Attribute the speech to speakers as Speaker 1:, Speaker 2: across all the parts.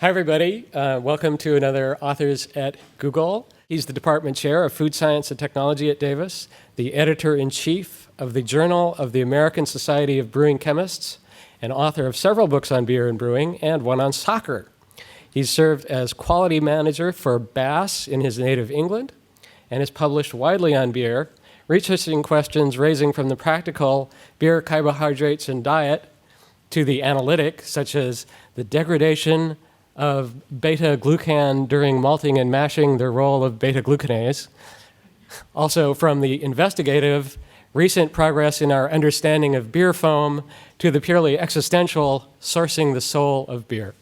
Speaker 1: Hi, everybody. Welcome to another Authors at Google. He's the Department Chair of Food Science and Technology at Davis, the Editor-in-Chief of the Journal of the American Society of Brewing Chemists, and author of several books on beer and brewing, and one on soccer. He's served as quality manager for Bass in his native England, and has published widely on beer, researching questions ranging from the practical beer carbohydrates and diet to the analytic, such as the degradation of beta-glucan during malting and mashing, the role of beta-glucanase. Also from the investigative, recent progress in our understanding of beer foam to the purely existential, sourcing the soul of beer.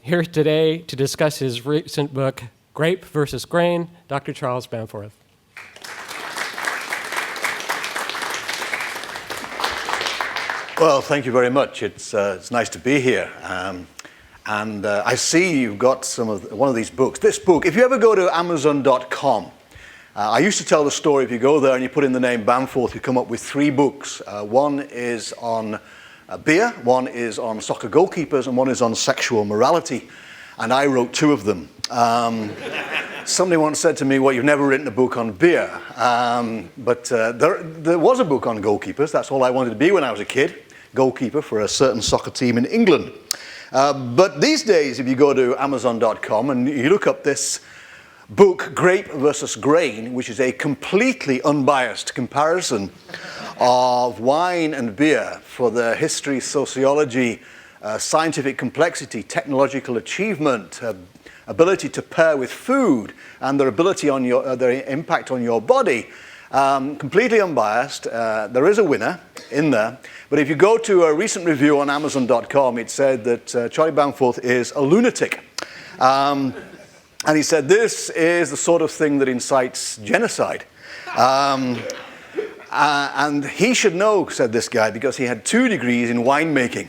Speaker 1: Here today to discuss his recent book, Grape versus Grain, Dr. Charles Bamforth.
Speaker 2: Well, thank you very much. It's nice to be here. And I see you've got one of these books. This book, if you ever go to Amazon.com, I used to tell the story, if you go there and you put in the name Bamforth, you come up with 3 books. One is on beer, one is on soccer goalkeepers, and one is on sexual morality. And I wrote 2 of them. Somebody once said to me, well, you've never written a book on beer. But there was a book on goalkeepers. That's all I wanted to be when I was a kid, goalkeeper for a certain soccer team in England. But these days, if you go to Amazon.com and you look up this book, Grape versus Grain, which is a completely unbiased comparison of wine and beer for their history, sociology, scientific complexity, technological achievement, ability to pair with food, and their ability on their impact on your body, completely unbiased. There is a winner in there. But if you go to a recent review on Amazon.com, it said that Charlie Bamforth is a lunatic. And he said, this is the sort of thing that incites genocide. And he should know, said this guy, because he had 2 degrees in winemaking.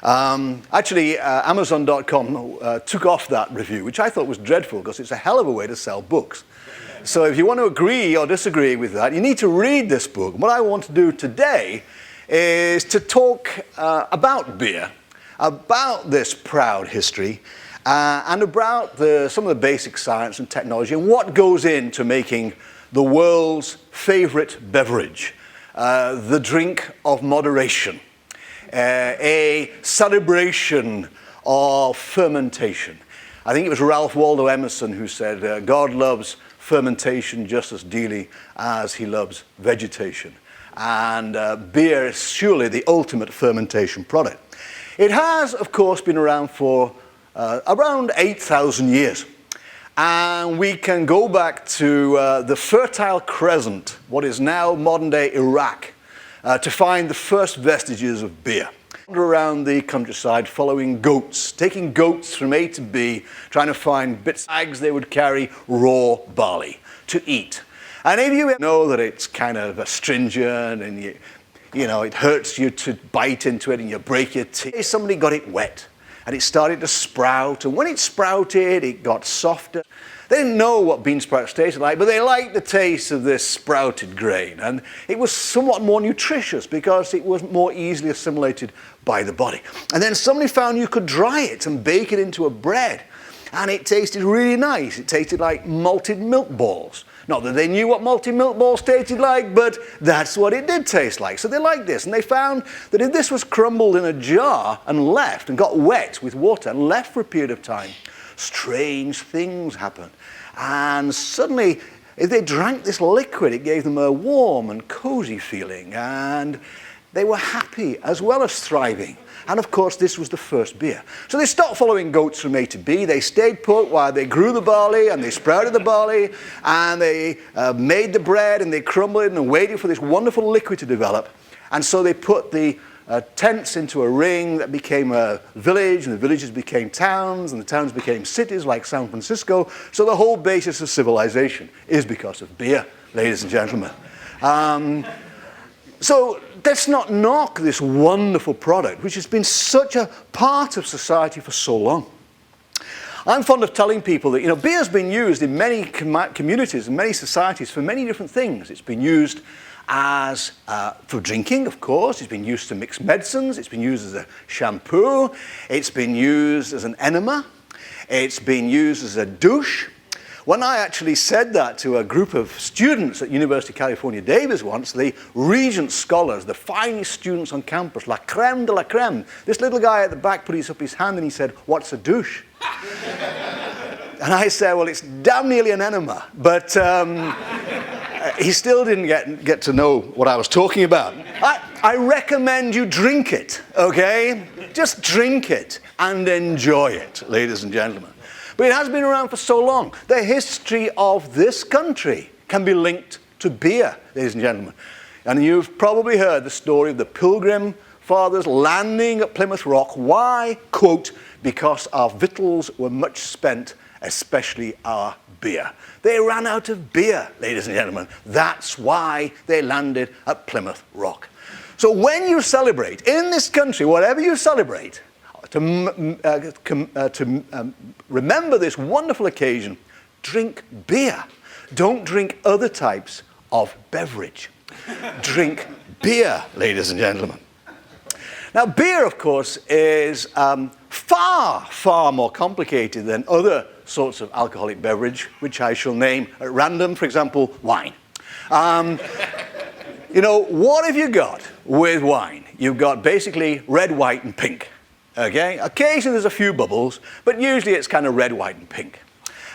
Speaker 2: Actually, Amazon.com took off that review, which I thought was dreadful, because it's a hell of a way to sell books. So if you want to agree or disagree with that, you need to read this book. What I want to do today is to talk about beer, about this proud history, and about some of the basic science and technology and what goes into making the world's favorite beverage, the drink of moderation, a celebration of fermentation. I think it was Ralph Waldo Emerson who said, God loves fermentation just as dearly as he loves vegetation. And beer is surely the ultimate fermentation product. It has, of course, been around for around 8,000 years. And we can go back to the Fertile Crescent, what is now modern-day Iraq, to find the first vestiges of beer. Around the countryside following goats, taking goats from A to B, trying to find bits of bags they would carry raw barley to eat. And if you know that it's kind of astringent and you know it hurts you to bite into it and you break your teeth, somebody got it wet and it started to sprout, and when it sprouted it got softer. They didn't know what bean sprouts tasted like, but they liked the taste of this sprouted grain, and it was somewhat more nutritious because it was more easily assimilated by the body. And then somebody found you could dry it and bake it into a bread, and it tasted really nice. It tasted like malted milk balls. Not that they knew what malted milk balls tasted like, but that's what it did taste like. So they liked this, and they found that if this was crumbled in a jar and left and got wet with water and left for a period of time, strange things happened. And suddenly, if they drank this liquid, it gave them a warm and cozy feeling, and they were happy as well as thriving. And of course, this was the first beer. So they stopped following goats from A to B. They stayed put while they grew the barley and they sprouted the barley and they made the bread and they crumbled it and waited for this wonderful liquid to develop. And so they put the tents into a ring that became a village, and the villages became towns, and the towns became cities like San Francisco. So the whole basis of civilization is because of beer, ladies and gentlemen. So let's not knock this wonderful product, which has been such a part of society for so long. I'm fond of telling people that, beer's been used in many communities and many societies for many different things. It's been used as for drinking, of course. It's been used to mix medicines. It's been used as a shampoo. It's been used as an enema. It's been used as a douche. When I actually said that to a group of students at University of California, Davis once, the Regent scholars, the finest students on campus, la creme de la creme, this little guy at the back put up his hand and he said, "What's a douche?" And I said, well, it's damn nearly an enema. But he still didn't get to know what I was talking about. I recommend you drink it, okay? Just drink it and enjoy it, ladies and gentlemen. But it has been around for so long. The history of this country can be linked to beer, ladies and gentlemen. And you've probably heard the story of the Pilgrim Fathers landing at Plymouth Rock. Why? Quote, because our victuals were much spent, especially our beer. They ran out of beer, ladies and gentlemen. That's why they landed at Plymouth Rock. So when you celebrate, in this country, whatever you celebrate, to remember this wonderful occasion, drink beer. Don't drink other types of beverage. Drink beer, ladies and gentlemen. Now, beer, of course, is far, far more complicated than other sorts of alcoholic beverage, which I shall name at random, for example, wine. You know, what have you got with wine? You've got basically red, white, and pink. Okay? Occasionally there's a few bubbles, but usually it's kind of red, white, and pink.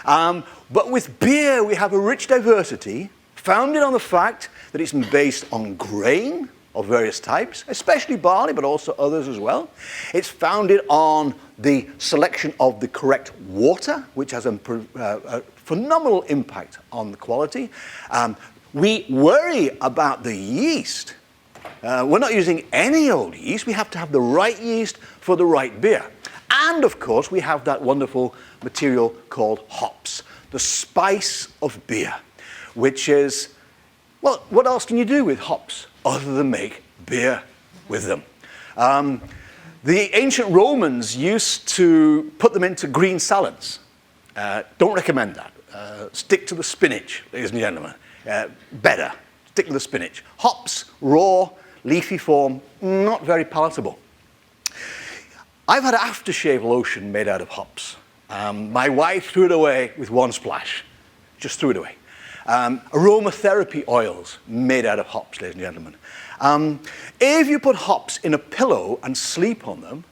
Speaker 2: But with beer, we have a rich diversity founded on the fact that it's based on grain of various types, especially barley, but also others as well. It's founded on the selection of the correct water, which has a phenomenal impact on the quality. We worry about the yeast. We're not using any old yeast. We have to have the right yeast for the right beer. And, of course, we have that wonderful material called hops, the spice of beer, which is, well, what else can you do with hops other than make beer with them? The ancient Romans used to put them into green salads. Don't recommend that. Stick to the spinach, ladies and gentlemen. Better. Stick to the spinach. Hops, raw, leafy form, not very palatable. I've had aftershave lotion made out of hops. My wife threw it away with one splash. Just threw it away. Aromatherapy oils made out of hops, ladies and gentlemen. If you put hops in a pillow and sleep on them,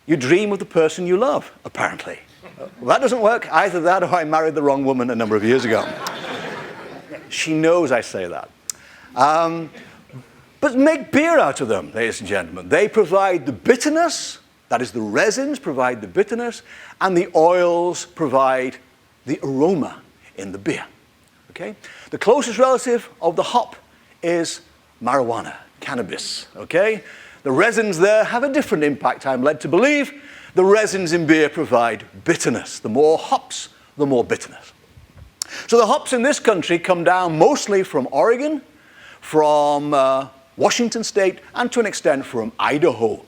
Speaker 2: you dream of the person you love, apparently. Well, that doesn't work. Either that or I married the wrong woman a number of years ago. She knows I say that. But make beer out of them, ladies and gentlemen. They provide the bitterness, that is, the resins provide the bitterness, and the oils provide the aroma in the beer. Okay? The closest relative of the hop is marijuana, cannabis. Okay? The resins there have a different impact, I'm led to believe. The resins in beer provide bitterness. The more hops, the more bitterness. So the hops in this country come down mostly from Oregon, from Washington State, and to an extent from Idaho.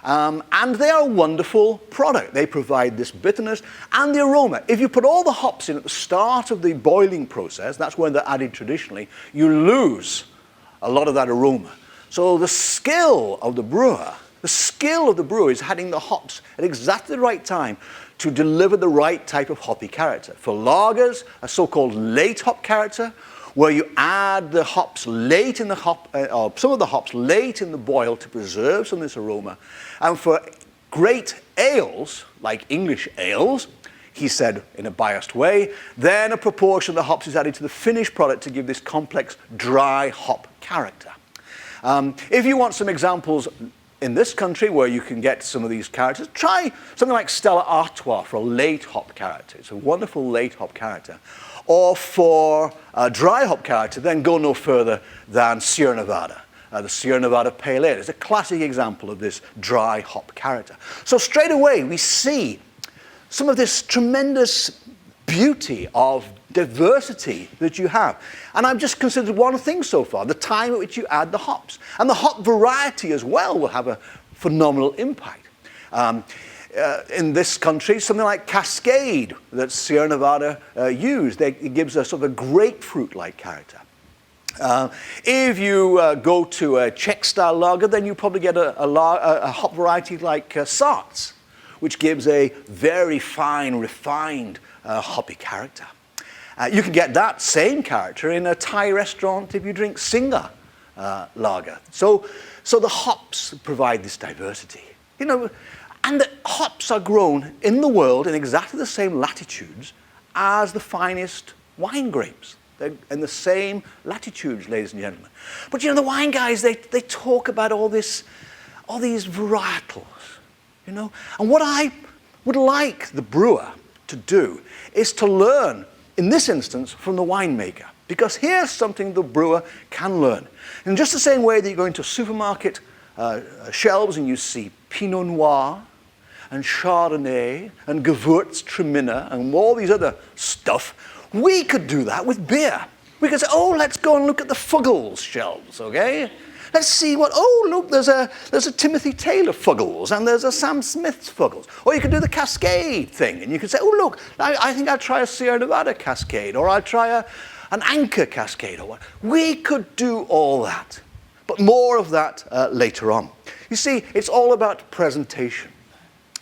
Speaker 2: And they are a wonderful product. They provide this bitterness and the aroma. If you put all the hops in at the start of the boiling process, that's when they're added traditionally, you lose a lot of that aroma. So the skill of the brewer is adding the hops at exactly the right time to deliver the right type of hoppy character. For lagers, a so-called late hop character, where you add the hops late in the or some of the hops late in the boil to preserve some of this aroma. And for great ales, like English ales, he said in a biased way, then a proportion of the hops is added to the finished product to give this complex dry hop character. If you want some examples in this country where you can get some of these characters, try something like Stella Artois for a late hop character. It's a wonderful late hop character. Or for a dry hop character, then go no further than Sierra Nevada. The Sierra Nevada Pale Ale is a classic example of this dry hop character. So straight away we see some of this tremendous beauty of diversity that you have. And I've just considered one thing so far, the time at which you add the hops. And the hop variety as well will have a phenomenal impact. In this country, something like Cascade that Sierra Nevada used, it gives a sort of a grapefruit-like character. If you go to a Czech-style lager, then you probably get a hop variety like Sarts, which gives a very fine, refined hoppy character. You can get that same character in a Thai restaurant if you drink Singa lager. So the hops provide this diversity. You know, and the hops are grown in the world in exactly the same latitudes as the finest wine grapes. They're in the same latitudes, ladies and gentlemen. But you know, the wine guys, they talk about all these varietals, you know. And what I would like the brewer to do is to learn, in this instance, from the winemaker. Because here's something the brewer can learn. In just the same way that you go into a supermarket shelves and you see Pinot Noir and Chardonnay and Gewürztraminer and all these other stuff, we could do that with beer. We could say, oh, let's go and look at the Fuggles shelves, okay? Let's see what, oh, look, there's a Timothy Taylor Fuggles and there's a Sam Smith's Fuggles. Or you could do the Cascade thing and you could say, oh, look, I think I'll try a Sierra Nevada Cascade or I'll try an Anchor Cascade or what. We could do all that, but more of that later on. You see, it's all about presentation.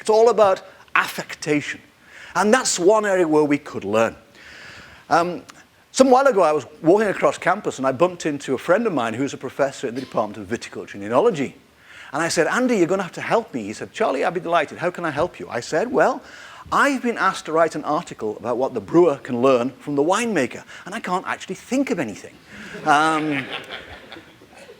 Speaker 2: It's all about affectation. And that's one area where we could learn. Some while ago, I was walking across campus and I bumped into a friend of mine who's a professor in the Department of Viticulture and Enology. And I said, Andy, you're going to have to help me. He said, Charlie, I'd be delighted. How can I help you? I said, well, I've been asked to write an article about what the brewer can learn from the winemaker, and I can't actually think of anything. And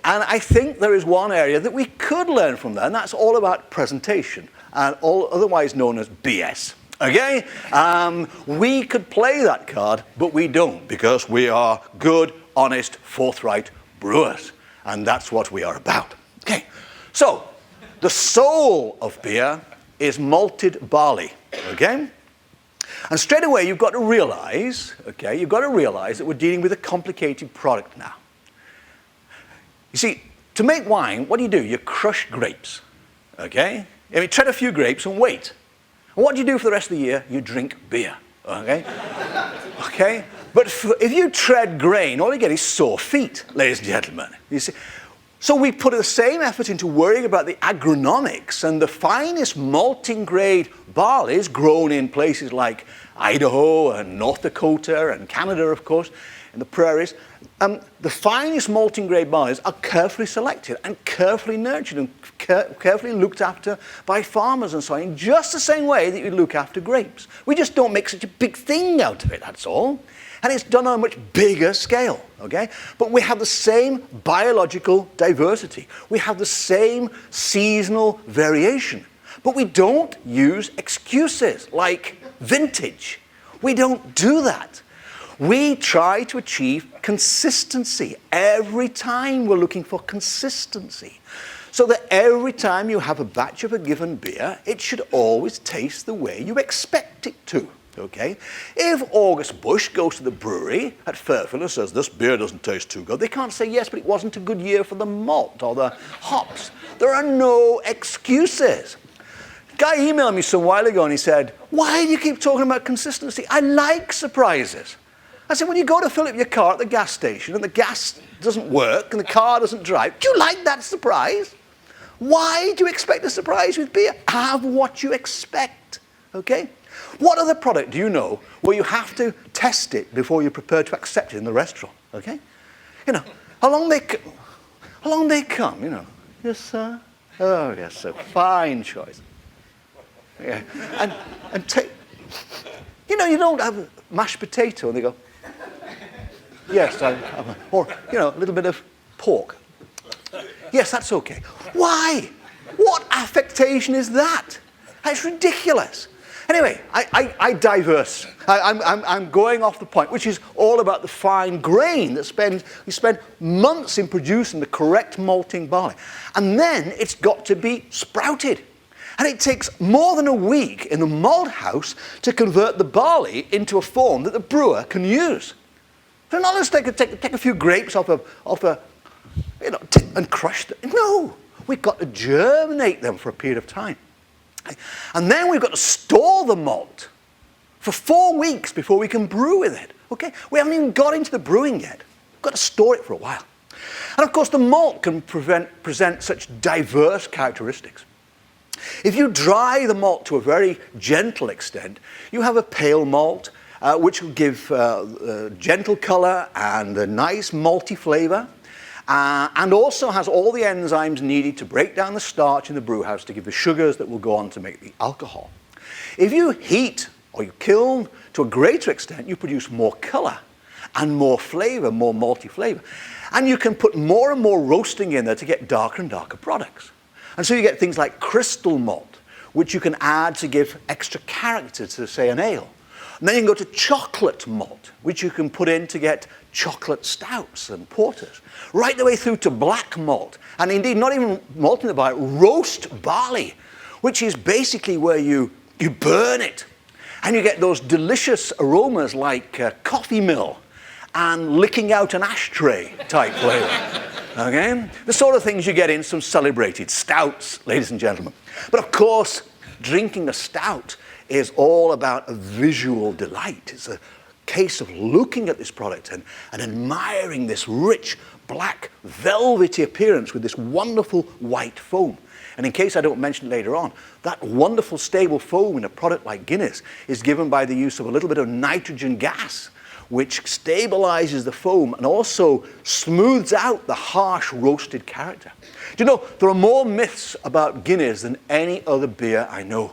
Speaker 2: I think there is one area that we could learn from that, and that's all about presentation, and otherwise known as BS. Okay? We could play that card, but we don't, because we are good, honest, forthright brewers, and that's what we are about. Okay, so the soul of beer is malted barley. Okay? And straight away you've got to realize, that we're dealing with a complicated product now. You see, to make wine, what do? You crush grapes. Okay? I mean, tread a few grapes and wait. And what do you do for the rest of the year? You drink beer. Okay? Okay? But if you tread grain, all you get is sore feet, ladies and gentlemen. You see? So we put the same effort into worrying about the agronomics, and the finest malting grade barley is grown in places like Idaho and North Dakota and Canada, of course, in the prairies. The finest malting grade barleys are carefully selected and carefully nurtured and carefully looked after by farmers and so on, in just the same way that you look after grapes. We just don't make such a big thing out of it, that's all. And it's done on a much bigger scale, okay? But we have the same biological diversity. We have the same seasonal variation. But we don't use excuses like vintage. We don't do that. We try to achieve consistency. Every time we're looking for consistency. So that every time you have a batch of a given beer, it should always taste the way you expect it to. Okay? If August Bush goes to the brewery at Fairfield and says, this beer doesn't taste too good, they can't say, yes, but it wasn't a good year for the malt or the hops. There are no excuses. A guy emailed me some while ago and he said, why do you keep talking about consistency? I like surprises. I said, when you go to fill up your car at the gas station and the gas doesn't work and the car doesn't drive, do you like that surprise? Why do you expect a surprise with beer? Have what you expect, okay? What other product do you know where you have to test it before you're prepared to accept it in the restaurant? Okay? You know, along they come, you know. Yes, sir. Oh, yes, sir. Fine choice. Yeah. And take, you know, you don't have a mashed potato and they go, yes, or, you know, a little bit of pork. Yes, that's okay. Why? What affectation is that? That's ridiculous. Anyway, I diverse. I'm going off the point, which is all about the fine grain that we spend months in producing the correct malting barley. And then it's got to be sprouted. And it takes more than a week in the malt house to convert the barley into a form that the brewer can use. So not just take a few grapes off a you know, and crush them. No, we've got to germinate them for a period of time. And then we've got to store the malt for 4 weeks before we can brew with it. Okay? We haven't even got into the brewing yet. You've got to store it for a while. And of course, the malt can present such diverse characteristics. If you dry the malt to a very gentle extent, you have a pale malt, which will give gentle color and a nice malty flavor, and also has all the enzymes needed to break down the starch in the brew house to give the sugars that will go on to make the alcohol. If you heat or you kiln to a greater extent, you produce more color and more flavor, more malty flavor. And you can put more and more roasting in there to get darker and darker products. And so you get things like crystal malt, which you can add to give extra character to, say, an ale. And then you can go to chocolate malt, which you can put in to get chocolate stouts and porters. Right the way through to black malt, and indeed not even malt in the barley, roast barley, which is basically where you burn it. And you get those delicious aromas like coffee mill and licking out an ashtray type flavor. Okay? The sort of things you get in some celebrated stouts, ladies and gentlemen. But of course, drinking a stout is all about a visual delight. It's a case of looking at this product and admiring this rich, black, velvety appearance with this wonderful white foam. And in case I don't mention it later on, that wonderful stable foam in a product like Guinness is given by the use of a little bit of nitrogen gas, which stabilizes the foam and also smooths out the harsh roasted character. Do you know, there are more myths about Guinness than any other beer I know.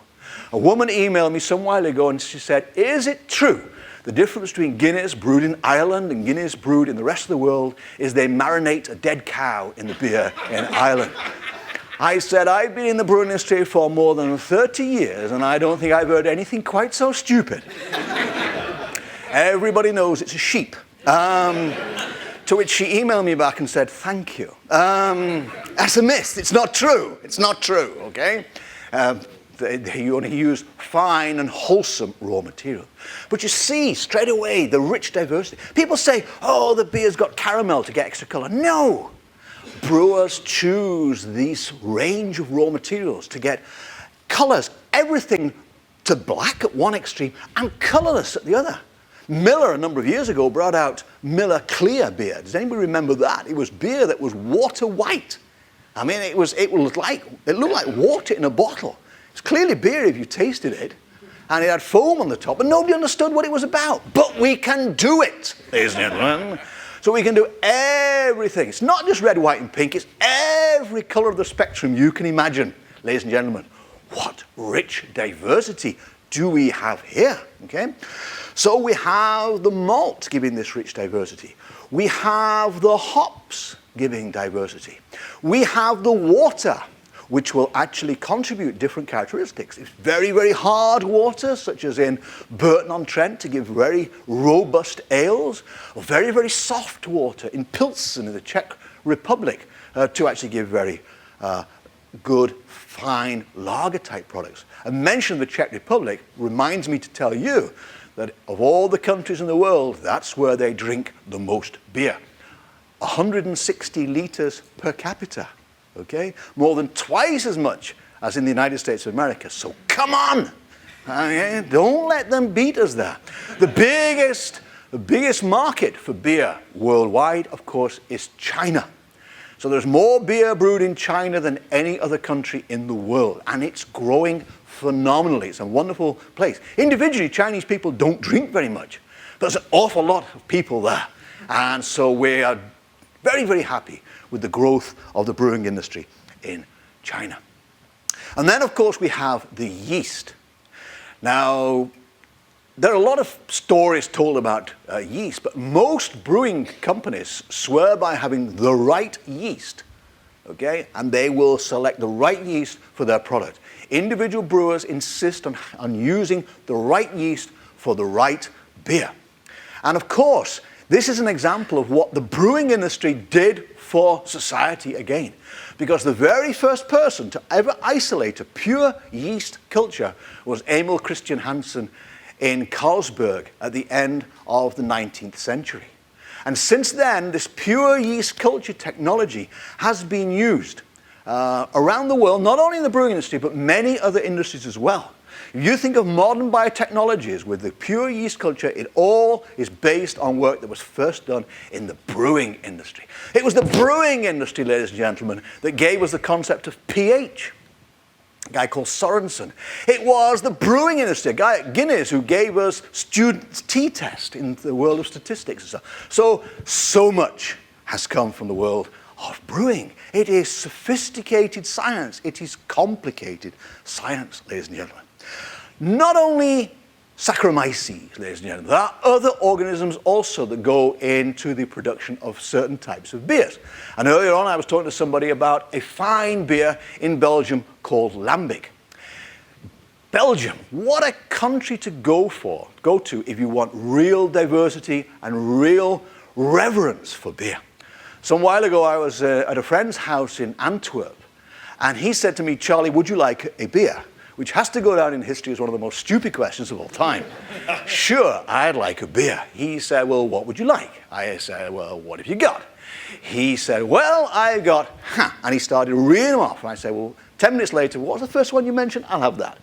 Speaker 2: A woman emailed me some while ago and she said, is it true the difference between Guinness brewed in Ireland and Guinness brewed in the rest of the world is they marinate a dead cow in the beer in Ireland? I said, I've been in the brewing industry for more than 30 years and I don't think I've heard anything quite so stupid. Everybody knows it's a sheep. To which she emailed me back and said, thank you. That's a myth. It's not true. It's not true, okay? They only use fine and wholesome raw material. But you see straight away the rich diversity. People say, oh, the beer's got caramel to get extra color. No. Brewers choose this range of raw materials to get colors, everything to black at one extreme and colorless at the other. Miller, a number of years ago, brought out Miller Clear beer. Does anybody remember that? It was beer that was water white. I mean, it looked like water in a bottle. It's clearly beer if you tasted it. And it had foam on the top, and nobody understood what it was about. But we can do it, ladies and gentlemen. So we can do everything. It's not just red, white, and pink. It's every color of the spectrum you can imagine, ladies and gentlemen. What rich diversity do we have here? Okay? So we have the malt giving this rich diversity. We have the hops giving diversity. We have the water, which will actually contribute different characteristics. It's very, very hard water, such as in Burton-on-Trent, to give very robust ales. Or very, very soft water in Pilsen in the Czech Republic to actually give very good, fine lager-type products. And mention the Czech Republic reminds me to tell you that of all the countries in the world, that's where they drink the most beer. 160 liters per capita, okay? More than twice as much as in the United States of America. So come on, okay? Don't let them beat us there. The biggest market for beer worldwide, of course, is China. So there's more beer brewed in China than any other country in the world, and it's growing phenomenally. It's a wonderful place. Individually, Chinese people don't drink very much, but there's an awful lot of people there. And so we are very, very happy with the growth of the brewing industry in China. And then, of course, we have the yeast. Now, there are a lot of stories told about yeast, but most brewing companies swear by having the right yeast, okay? And they will select the right yeast for their product. Individual brewers insist on using the right yeast for the right beer. And of course, this is an example of what the brewing industry did for society again. Because the very first person to ever isolate a pure yeast culture was Emil Christian Hansen in Carlsberg at the end of the 19th century. And since then, this pure yeast culture technology has been used around the world, not only in the brewing industry, but many other industries as well. If you think of modern biotechnologies with the pure yeast culture, it all is based on work that was first done in the brewing industry. It was the brewing industry, ladies and gentlemen, that gave us the concept of pH. A guy called Sorensen. It was the brewing industry, a guy at Guinness, who gave us students' t-test in the world of statistics and stuff. So much has come from the world of brewing. It is sophisticated science. It is complicated science, ladies and gentlemen. Not only Saccharomyces, ladies and gentlemen, there are other organisms also that go into the production of certain types of beers. And earlier on I was talking to somebody about a fine beer in Belgium called Lambic. Belgium, what a country to go to if you want real diversity and real reverence for beer. Some while ago I was at a friend's house in Antwerp, and he said to me, "Charlie, would you like a beer?" Which has to go down in history as one of the most stupid questions of all time. Sure, I'd like a beer. He said, "Well, what would you like?" I said, "Well, what have you got?" He said, "Well, I've got," and he started reading them off. And I said, "Well, 10 minutes later, what was the first one you mentioned? I'll have that."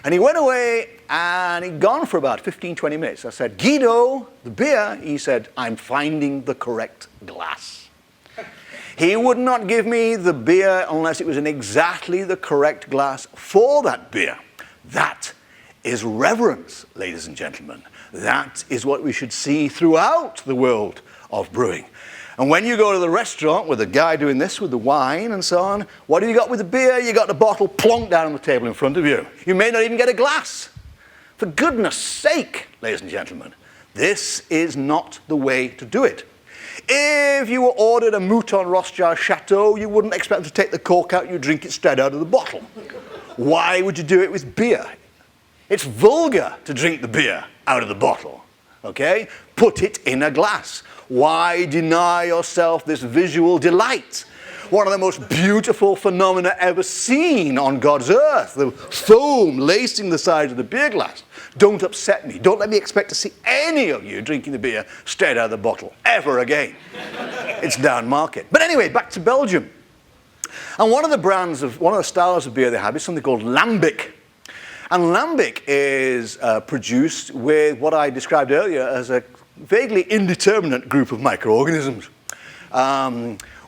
Speaker 2: And he went away, and he'd gone for about 15, 20 minutes. I said, "Guido, the beer," he said, "I'm finding the correct glass." He would not give me the beer unless it was in exactly the correct glass for that beer. That is reverence, ladies and gentlemen. That is what we should see throughout the world of brewing. And when you go to the restaurant with a guy doing this with the wine and so on, what have you got with the beer? You got the bottle plonked down on the table in front of you. You may not even get a glass. For goodness sake, ladies and gentlemen, this is not the way to do it. If you were ordered a Mouton Rothschild Chateau, you wouldn't expect them to take the cork out, you'd drink it straight out of the bottle. Why would you do it with beer? It's vulgar to drink the beer out of the bottle, okay? Put it in a glass. Why deny yourself this visual delight? One of the most beautiful phenomena ever seen on God's earth, the foam lacing the sides of the beer glass. Don't upset me. Don't let me expect to see any of you drinking the beer straight out of the bottle ever again. It's down market. But anyway, back to Belgium. And one of the styles of beer they have is something called Lambic. And Lambic is produced with what I described earlier as a vaguely indeterminate group of microorganisms,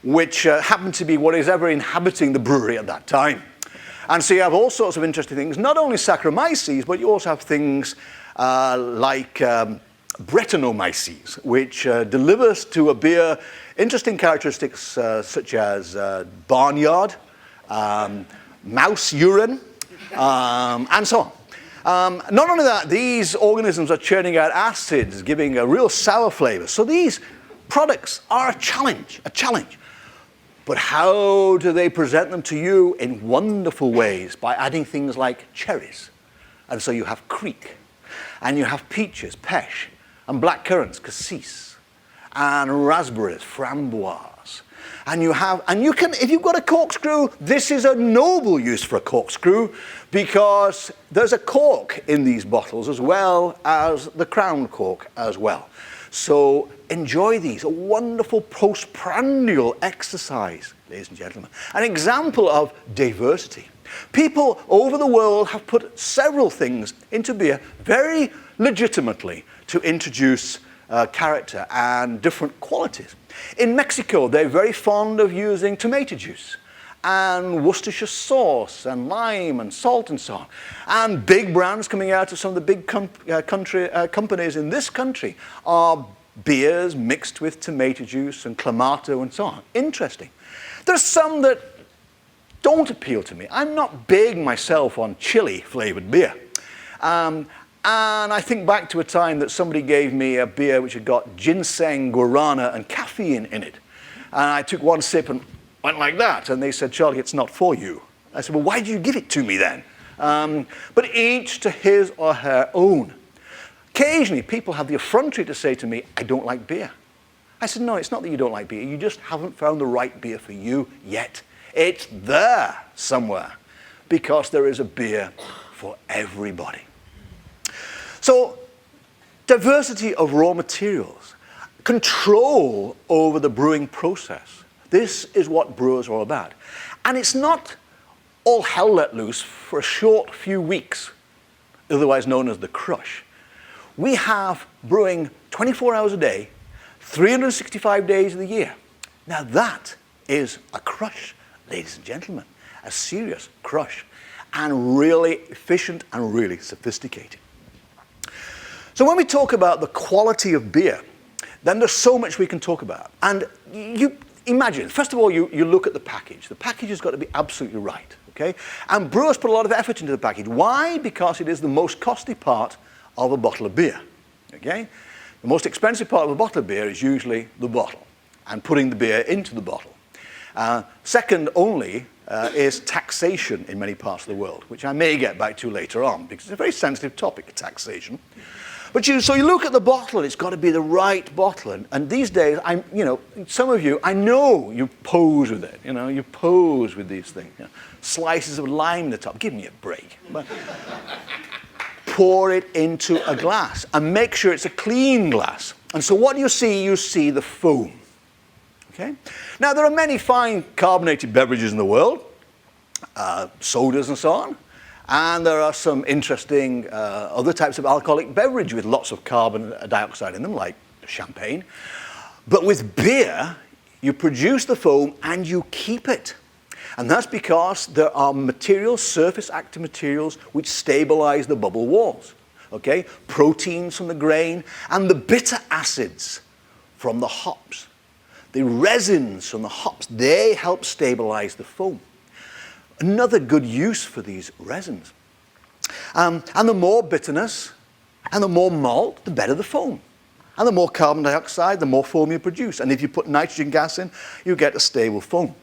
Speaker 2: which happen to be what is ever inhabiting the brewery at that time. And so you have all sorts of interesting things, not only Saccharomyces, but you also have things like Brettanomyces, which delivers to a beer interesting characteristics such as barnyard, mouse urine, and so on. Not only that, these organisms are churning out acids, giving a real sour flavor. So these products are a challenge. But how do they present them to you? In wonderful ways, by adding things like cherries. And so you have creek, and you have peaches, pêche, and black currants, cassis, and raspberries, framboise. And you can, if you've got a corkscrew, this is a noble use for a corkscrew, because there's a cork in these bottles as well as the crown cork as well. So enjoy these, a wonderful postprandial exercise, ladies and gentlemen. An example of diversity. People over the world have put several things into beer very legitimately to introduce character and different qualities. In Mexico, they're very fond of using tomato juice and Worcestershire sauce and lime and salt and so on. And big brands coming out of some of the big companies in this country are beers mixed with tomato juice and clamato and so on. Interesting. There's some that don't appeal to me. I'm not big myself on chili flavored beer. And I think back to a time that somebody gave me a beer which had got ginseng, guarana, and caffeine in it. And I took one sip and went like that. And they said, "Charlie, it's not for you." I said, "Well, why did you give it to me then?" But each to his or her own. Occasionally, people have the effrontery to say to me, "I don't like beer." I said, "No, it's not that you don't like beer. You just haven't found the right beer for you yet. It's there somewhere, because there is a beer for everybody." So, diversity of raw materials, control over the brewing process. This is what brewers are all about. And it's not all hell let loose for a short few weeks. otherwise known as the crush. We have brewing 24 hours a day, 365 days of the year. Now that is a crush, ladies and gentlemen, a serious crush, and really efficient and really sophisticated. So when we talk about the quality of beer, then there's so much we can talk about. And you imagine, first of all, you look at the package. The package has got to be absolutely right, okay? And brewers put a lot of effort into the package. Why? Because it is the most costly part of a bottle of beer, okay? The most expensive part of a bottle of beer is usually the bottle and putting the beer into the bottle. Second only is taxation in many parts of the world, which I may get back to later on, because it's a very sensitive topic, taxation. But so you look at the bottle, it's got to be the right bottle. And these days, some of you, I know you pose with it. You pose with these things. Slices of lime in the top. Give me a break. But pour it into a glass and make sure it's a clean glass. And so what do you see? You see the foam. Okay? Now, there are many fine carbonated beverages in the world, sodas and so on. And there are some interesting other types of alcoholic beverage with lots of carbon dioxide in them, like champagne. But with beer, you produce the foam and you keep it. And that's because there are materials, surface active materials, which stabilize the bubble walls. Okay? Proteins from the grain and the bitter acids from the hops. The resins from the hops, they help stabilize the foam. Another good use for these resins. And the more bitterness and the more malt, the better the foam. And the more carbon dioxide, the more foam you produce. And if you put nitrogen gas in, you get a stable foam.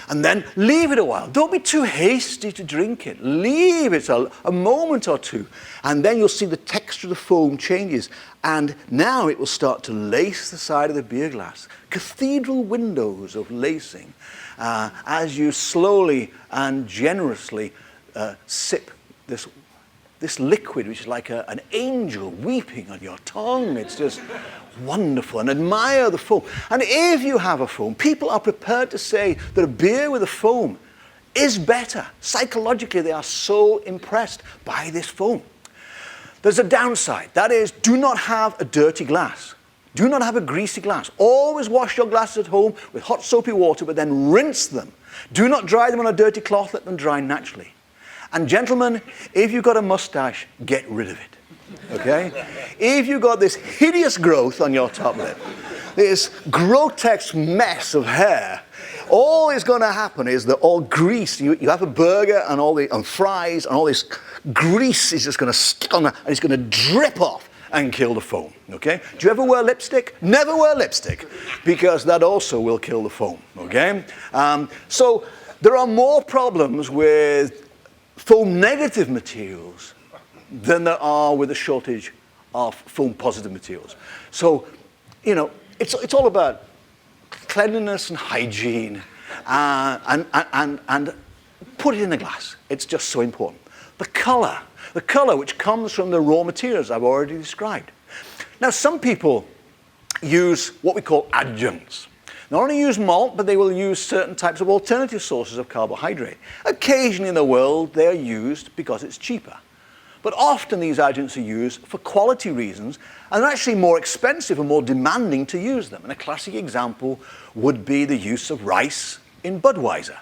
Speaker 2: And then leave it a while. Don't be too hasty to drink it. Leave it a moment or two. And then you'll see the texture of the foam changes. And now it will start to lace the side of the beer glass. Cathedral windows of lacing as you slowly and generously sip this liquid, which is like an angel weeping on your tongue. It's just wonderful. And admire the foam. And if you have a foam, people are prepared to say that a beer with a foam is better. Psychologically, they are so impressed by this foam. There's a downside. That is, do not have a dirty glass. Do not have a greasy glass. Always wash your glasses at home with hot soapy water, but then rinse them. Do not dry them on a dirty cloth. Let them dry naturally. And gentlemen, if you've got a mustache, get rid of it, okay? If you've got this hideous growth on your top lip, this grotesque mess of hair, all is going to happen is that all grease, you have a burger and fries and all this grease is just going to stick on that and it's going to drip off and kill the foam, okay? Do you ever wear lipstick? Never wear lipstick, because that also will kill the foam, okay? So there are more problems with foam negative materials than there are with a shortage of foam positive materials. So, it's all about cleanliness and hygiene and put it in a glass. It's just so important. The color which comes from the raw materials I've already described. Now, some people use what we call adjuncts. Not only use malt, but they will use certain types of alternative sources of carbohydrate. Occasionally in the world, they are used because it's cheaper. But often these adjuncts are used for quality reasons, and they're actually more expensive and more demanding to use them. And a classic example would be the use of rice in Budweiser.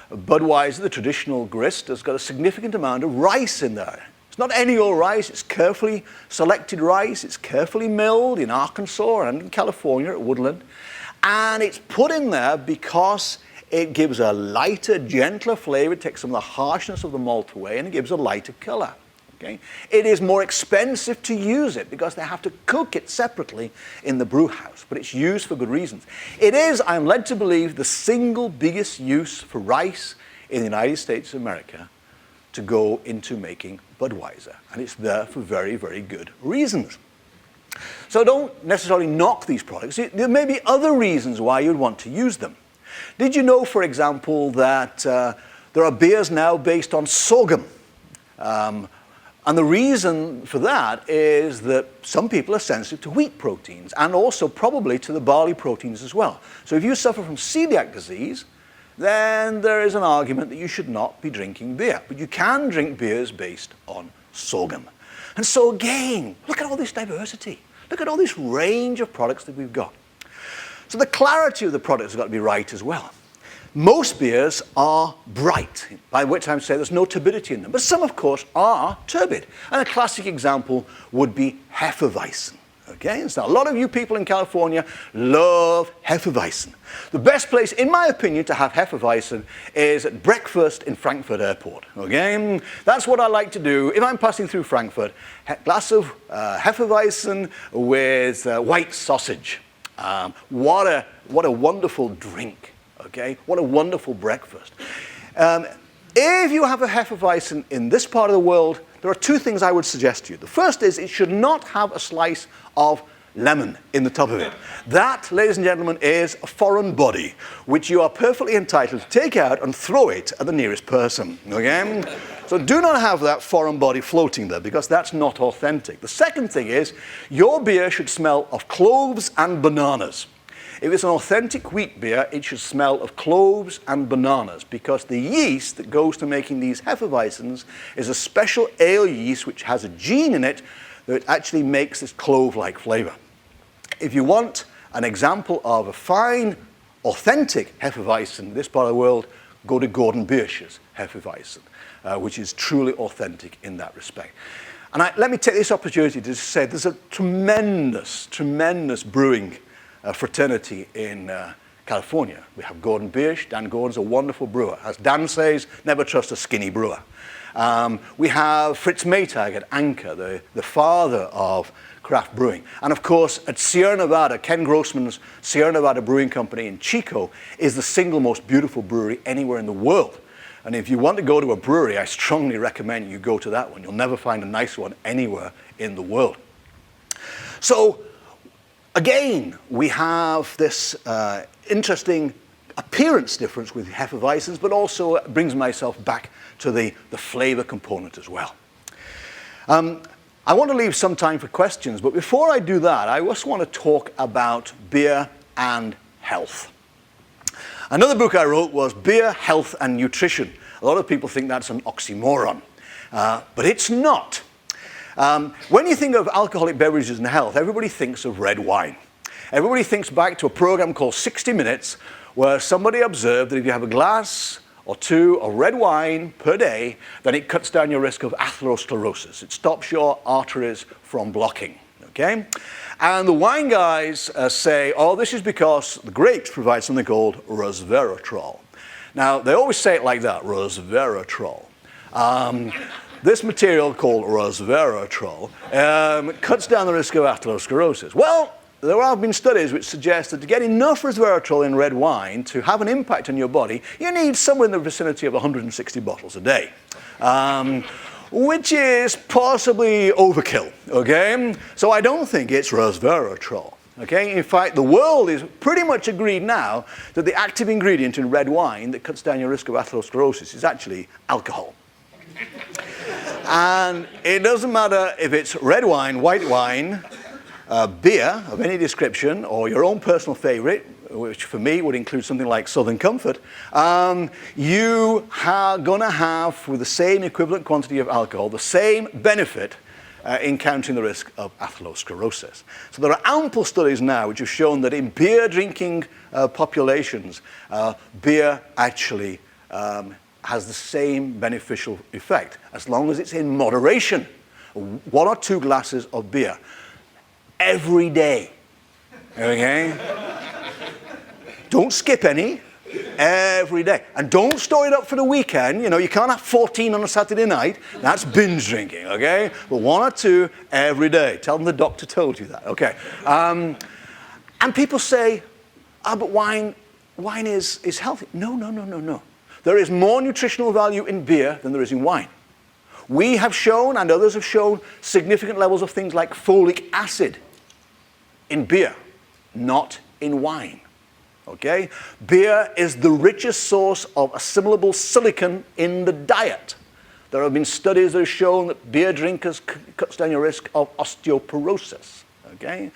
Speaker 2: Budweiser, the traditional grist, has got a significant amount of rice in there. It's not any old rice, it's carefully selected rice, it's carefully milled in Arkansas and in California at Woodland. And it's put in there because it gives a lighter, gentler flavor. It takes some of the harshness of the malt away, and it gives a lighter color. Okay? It is more expensive to use it because they have to cook it separately in the brew house, but it's used for good reasons. It is, I'm led to believe, the single biggest use for rice in the United States of America to go into making Budweiser. And it's there for very, very good reasons. So don't necessarily knock these products. There may be other reasons why you'd want to use them. Did you know, for example, that there are beers now based on sorghum? And the reason for that is that some people are sensitive to wheat proteins and also probably to the barley proteins as well. So if you suffer from celiac disease, then there is an argument that you should not be drinking beer. But you can drink beers based on sorghum. And so again, look at all this diversity. Look at all this range of products that we've got. So the clarity of the product has got to be right as well. Most beers are bright, by which I'm saying there's no turbidity in them. But some, of course, are turbid. And a classic example would be Hefeweizen. Okay, so a lot of you people in California love Hefeweizen. The best place, in my opinion, to have Hefeweizen is at breakfast in Frankfurt Airport. Okay, that's what I like to do if I'm passing through Frankfurt. Glass of Hefeweizen with white sausage. What a wonderful drink. Okay, what a wonderful breakfast. If you have a Hefeweizen in this part of the world, there are two things I would suggest to you. The first is it should not have a slice of lemon in the top of it. That, ladies and gentlemen, is a foreign body, which you are perfectly entitled to take out and throw it at the nearest person. Okay? So do not have that foreign body floating there, because that's not authentic. The second thing is your beer should smell of cloves and bananas. If it's an authentic wheat beer, it should smell of cloves and bananas, because the yeast that goes to making these Hefeweizens is a special ale yeast which has a gene in it that actually makes this clove-like flavor. If you want an example of a fine, authentic Hefeweizen in this part of the world, go to Gordon Biersch's Hefeweizen, which is truly authentic in that respect. And let me take this opportunity to say there's a tremendous, tremendous brewing fraternity in California. We have Gordon Biersch. Dan Gordon's a wonderful brewer. As Dan says, never trust a skinny brewer. We have Fritz Maytag at Anchor, the father of craft brewing. And of course, at Sierra Nevada, Ken Grossman's Sierra Nevada Brewing Company in Chico is the single most beautiful brewery anywhere in the world. And if you want to go to a brewery, I strongly recommend you go to that one. You'll never find a nice one anywhere in the world. So, again, we have this interesting appearance difference with Hefeweizens, but also it brings myself back to the flavor component as well. I want to leave some time for questions, but before I do that, I just want to talk about beer and health. Another book I wrote was Beer, Health and Nutrition. A lot of people think that's an oxymoron, but it's not. When you think of alcoholic beverages and health, everybody thinks of red wine. Everybody thinks back to a program called 60 Minutes, where somebody observed that if you have a glass or two of red wine per day, then it cuts down your risk of atherosclerosis. It stops your arteries from blocking. Okay? And the wine guys say, oh, this is because the grapes provide something called resveratrol. Now, they always say it like that, resveratrol. This material called resveratrol cuts down the risk of atherosclerosis. Well, there have been studies which suggest that to get enough resveratrol in red wine to have an impact on your body, you need somewhere in the vicinity of 160 bottles a day, which is possibly overkill, okay? So I don't think it's resveratrol, okay? In fact, the world is pretty much agreed now that the active ingredient in red wine that cuts down your risk of atherosclerosis is actually alcohol. And it doesn't matter if it's red wine, white wine, beer of any description, or your own personal favorite, which for me would include something like Southern Comfort, you are going to have, with the same equivalent quantity of alcohol, the same benefit in countering the risk of atherosclerosis. So there are ample studies now which have shown that in beer drinking populations, beer actually has the same beneficial effect, as long as it's in moderation. 1 or 2 glasses of beer every day, okay? Don't skip any, every day. And don't store it up for the weekend. You know, you can't have 14 on a Saturday night. That's binge drinking, okay? But 1 or 2 every day. Tell them the doctor told you that, okay? And people say, but wine is healthy. No. There is more nutritional value in beer than there is in wine. We have shown, and others have shown, significant levels of things like folic acid in beer, not in wine. Okay? Beer is the richest source of assimilable silicon in the diet. There have been studies that have shown that beer drinkers cuts down your risk of osteoporosis. Okay?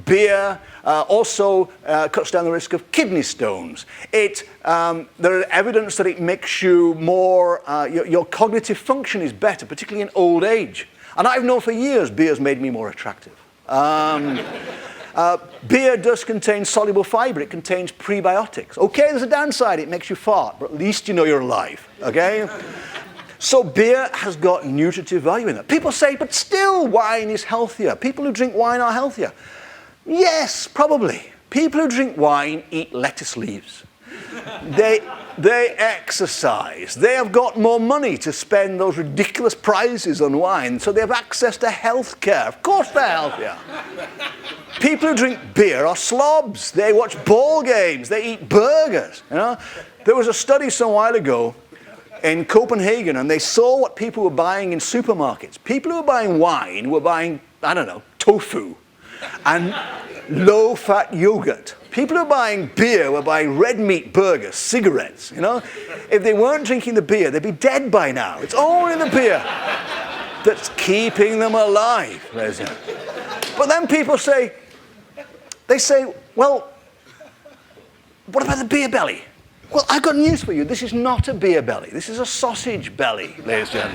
Speaker 2: Beer also cuts down the risk of kidney stones. There is evidence that it makes you more, your cognitive function is better, particularly in old age. And I've known for years beer's made me more attractive. Beer does contain soluble fiber. It contains prebiotics. Okay, there's a downside. It makes you fart, but at least you know you're alive. Okay? So beer has got nutritive value in it. People say, but still wine is healthier. People who drink wine are healthier. Yes, probably. People who drink wine eat lettuce leaves. They exercise. They have got more money to spend those ridiculous prices on wine, so they have access to health care. Of course they're healthier. People who drink beer are slobs. They watch ball games. They eat burgers. You know? There was a study some while ago in Copenhagen, and they saw what people were buying in supermarkets. People who were buying wine were buying, I don't know, tofu and low-fat yogurt. People who were buying beer were buying red meat burgers, cigarettes, you know. If they weren't drinking the beer, they'd be dead by now. It's only the beer that's keeping them alive. But then people say, well, what about the beer belly? Well, I've got news for you. This is not a beer belly. This is a sausage belly, ladies and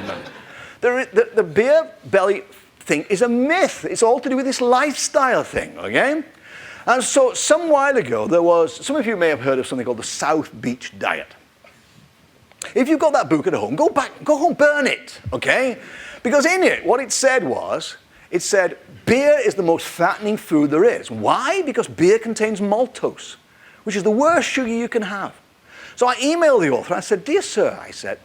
Speaker 2: gentlemen. The beer belly thing is a myth. It's all to do with this lifestyle thing, okay? And so some while ago, some of you may have heard of something called the South Beach Diet. If you've got that book at home, go home, burn it, okay? Because in it, what it said beer is the most fattening food there is. Why? Because beer contains maltose, which is the worst sugar you can have. So I emailed the author and I said, dear sir,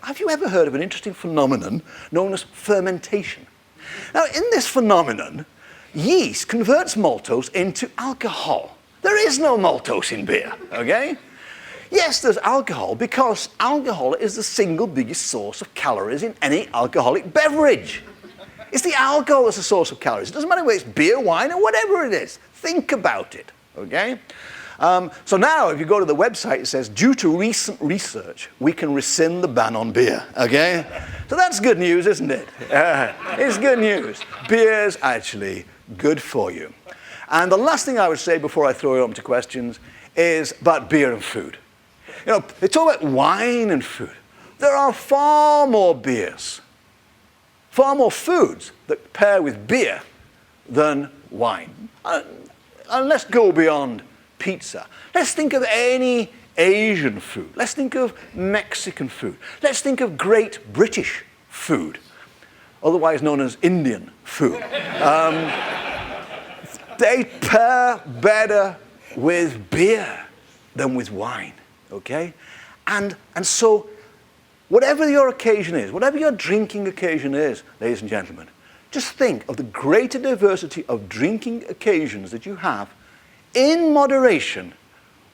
Speaker 2: have you ever heard of an interesting phenomenon known as fermentation? Now, in this phenomenon, yeast converts maltose into alcohol. There is no maltose in beer, okay? Yes, there's alcohol because alcohol is the single biggest source of calories in any alcoholic beverage. It's the alcohol that's the source of calories. It doesn't matter whether it's beer, wine, or whatever it is. Think about it, okay? So now, if you go to the website, it says, due to recent research, we can rescind the ban on beer, okay? So that's good news, isn't it? It's good news. Beer's actually good for you. And the last thing I would say before I throw it on to questions is about beer and food. You know, they talk about wine and food. There are far more beers, far more foods that pair with beer than wine. And let's go beyond pizza. Let's think of any Asian food. Let's think of Mexican food. Let's think of Great British food, otherwise known as Indian food. They pair better with beer than with wine, okay? And so whatever your occasion is, whatever your drinking occasion is, ladies and gentlemen, just think of the greater diversity of drinking occasions that you have in moderation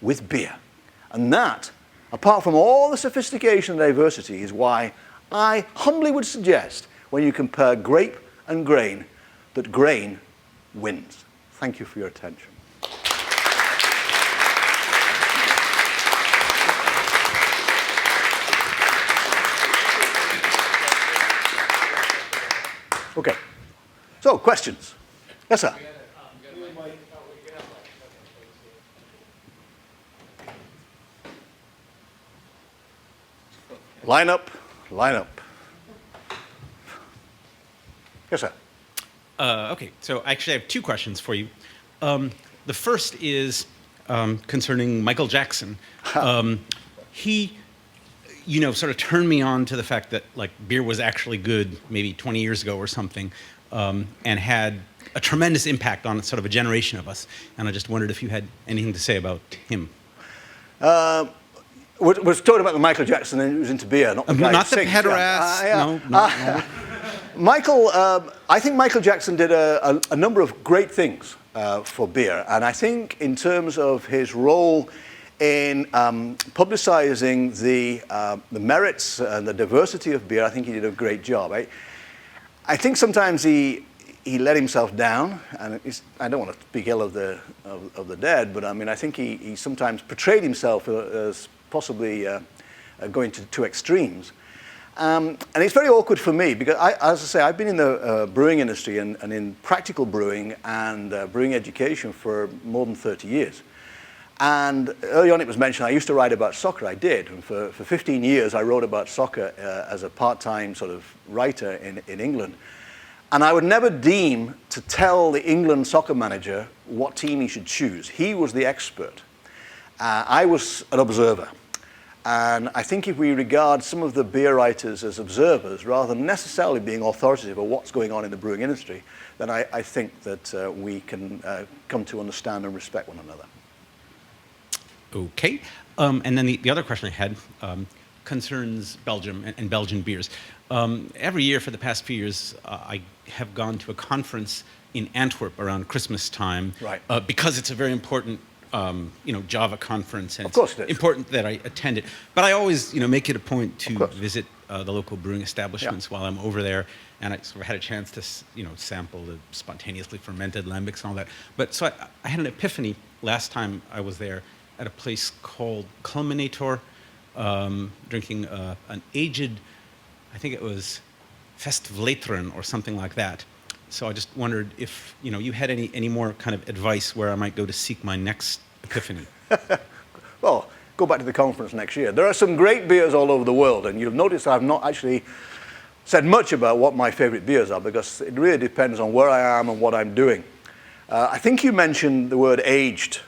Speaker 2: with beer. And that, apart from all the sophistication and diversity, is why I humbly would suggest when you compare grape and grain, that grain wins. Thank you for your attention. Okay. So, questions? Yes, sir. Line up, line up. Yes, sir.
Speaker 3: Okay, so I actually have two questions for you. The first is concerning Michael Jackson. He, sort of turned me on to the fact that beer was actually good maybe 20 years ago or something, and had a tremendous impact on sort of a generation of us. And I just wondered if you had anything to say about him.
Speaker 2: We're talking about the Michael Jackson who was into beer, not the guy
Speaker 3: not
Speaker 2: who
Speaker 3: the
Speaker 2: sings.
Speaker 3: pederast.
Speaker 2: Yeah.
Speaker 3: No.
Speaker 2: Michael, I think Michael Jackson did a number of great things for beer, and I think in terms of his role in publicizing the merits and the diversity of beer, I think he did a great job. I think sometimes he let himself down, and I don't want to speak ill of the dead, but I mean I think he sometimes portrayed himself as possibly going to extremes. And it's very awkward for me because, as I say, I've been in the brewing industry and in practical brewing and brewing education for more than 30 years. And early on it was mentioned I used to write about soccer. I did. And for 15 years I wrote about soccer as a part-time sort of writer in England. And I would never deem to tell the England soccer manager what team he should choose. He was the expert. I was an observer. And I think if we regard some of the beer writers as observers rather than necessarily being authoritative of what's going on in the brewing industry, then I think that we can come to understand and respect one another.
Speaker 3: Okay. And then the other question I had concerns Belgium and Belgian beers. Every year for the past few years, I have gone to a conference in Antwerp around Christmas time,
Speaker 2: Right.
Speaker 3: Because it's a very important, Java conference, and
Speaker 2: Of course it is.
Speaker 3: it's important that I attend it. But I always, make it a point to
Speaker 2: course.
Speaker 3: visit the local brewing establishments while I'm over there, and I sort of had a chance to, sample the spontaneously fermented lambics and all that. But so I had an epiphany last time I was there at a place called Culminator, drinking an aged, I think it was Festvleteren or something like that. So I just wondered if you had any more kind of advice where I might go to seek my next epiphany.
Speaker 2: Well, go back to the conference next year. There are some great beers all over the world, and you'll notice I've not actually said much about what my favorite beers are because it really depends on where I am and what I'm doing. I think you mentioned the word aged.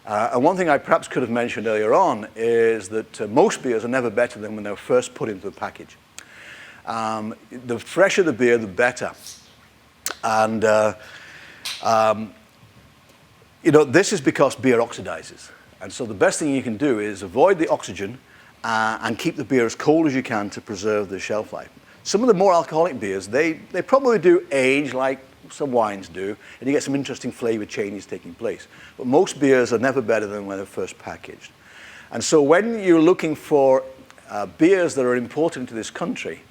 Speaker 2: And one thing I perhaps could have mentioned earlier on is that most beers are never better than when they're first put into the package. The fresher the beer, the better. And, this is because beer oxidizes. And so the best thing you can do is avoid the oxygen and keep the beer as cold as you can to preserve the shelf life. Some of the more alcoholic beers, they probably do age like some wines do, and you get some interesting flavor changes taking place. But most beers are never better than when they're first packaged. And so when you're looking for beers that are important to this country,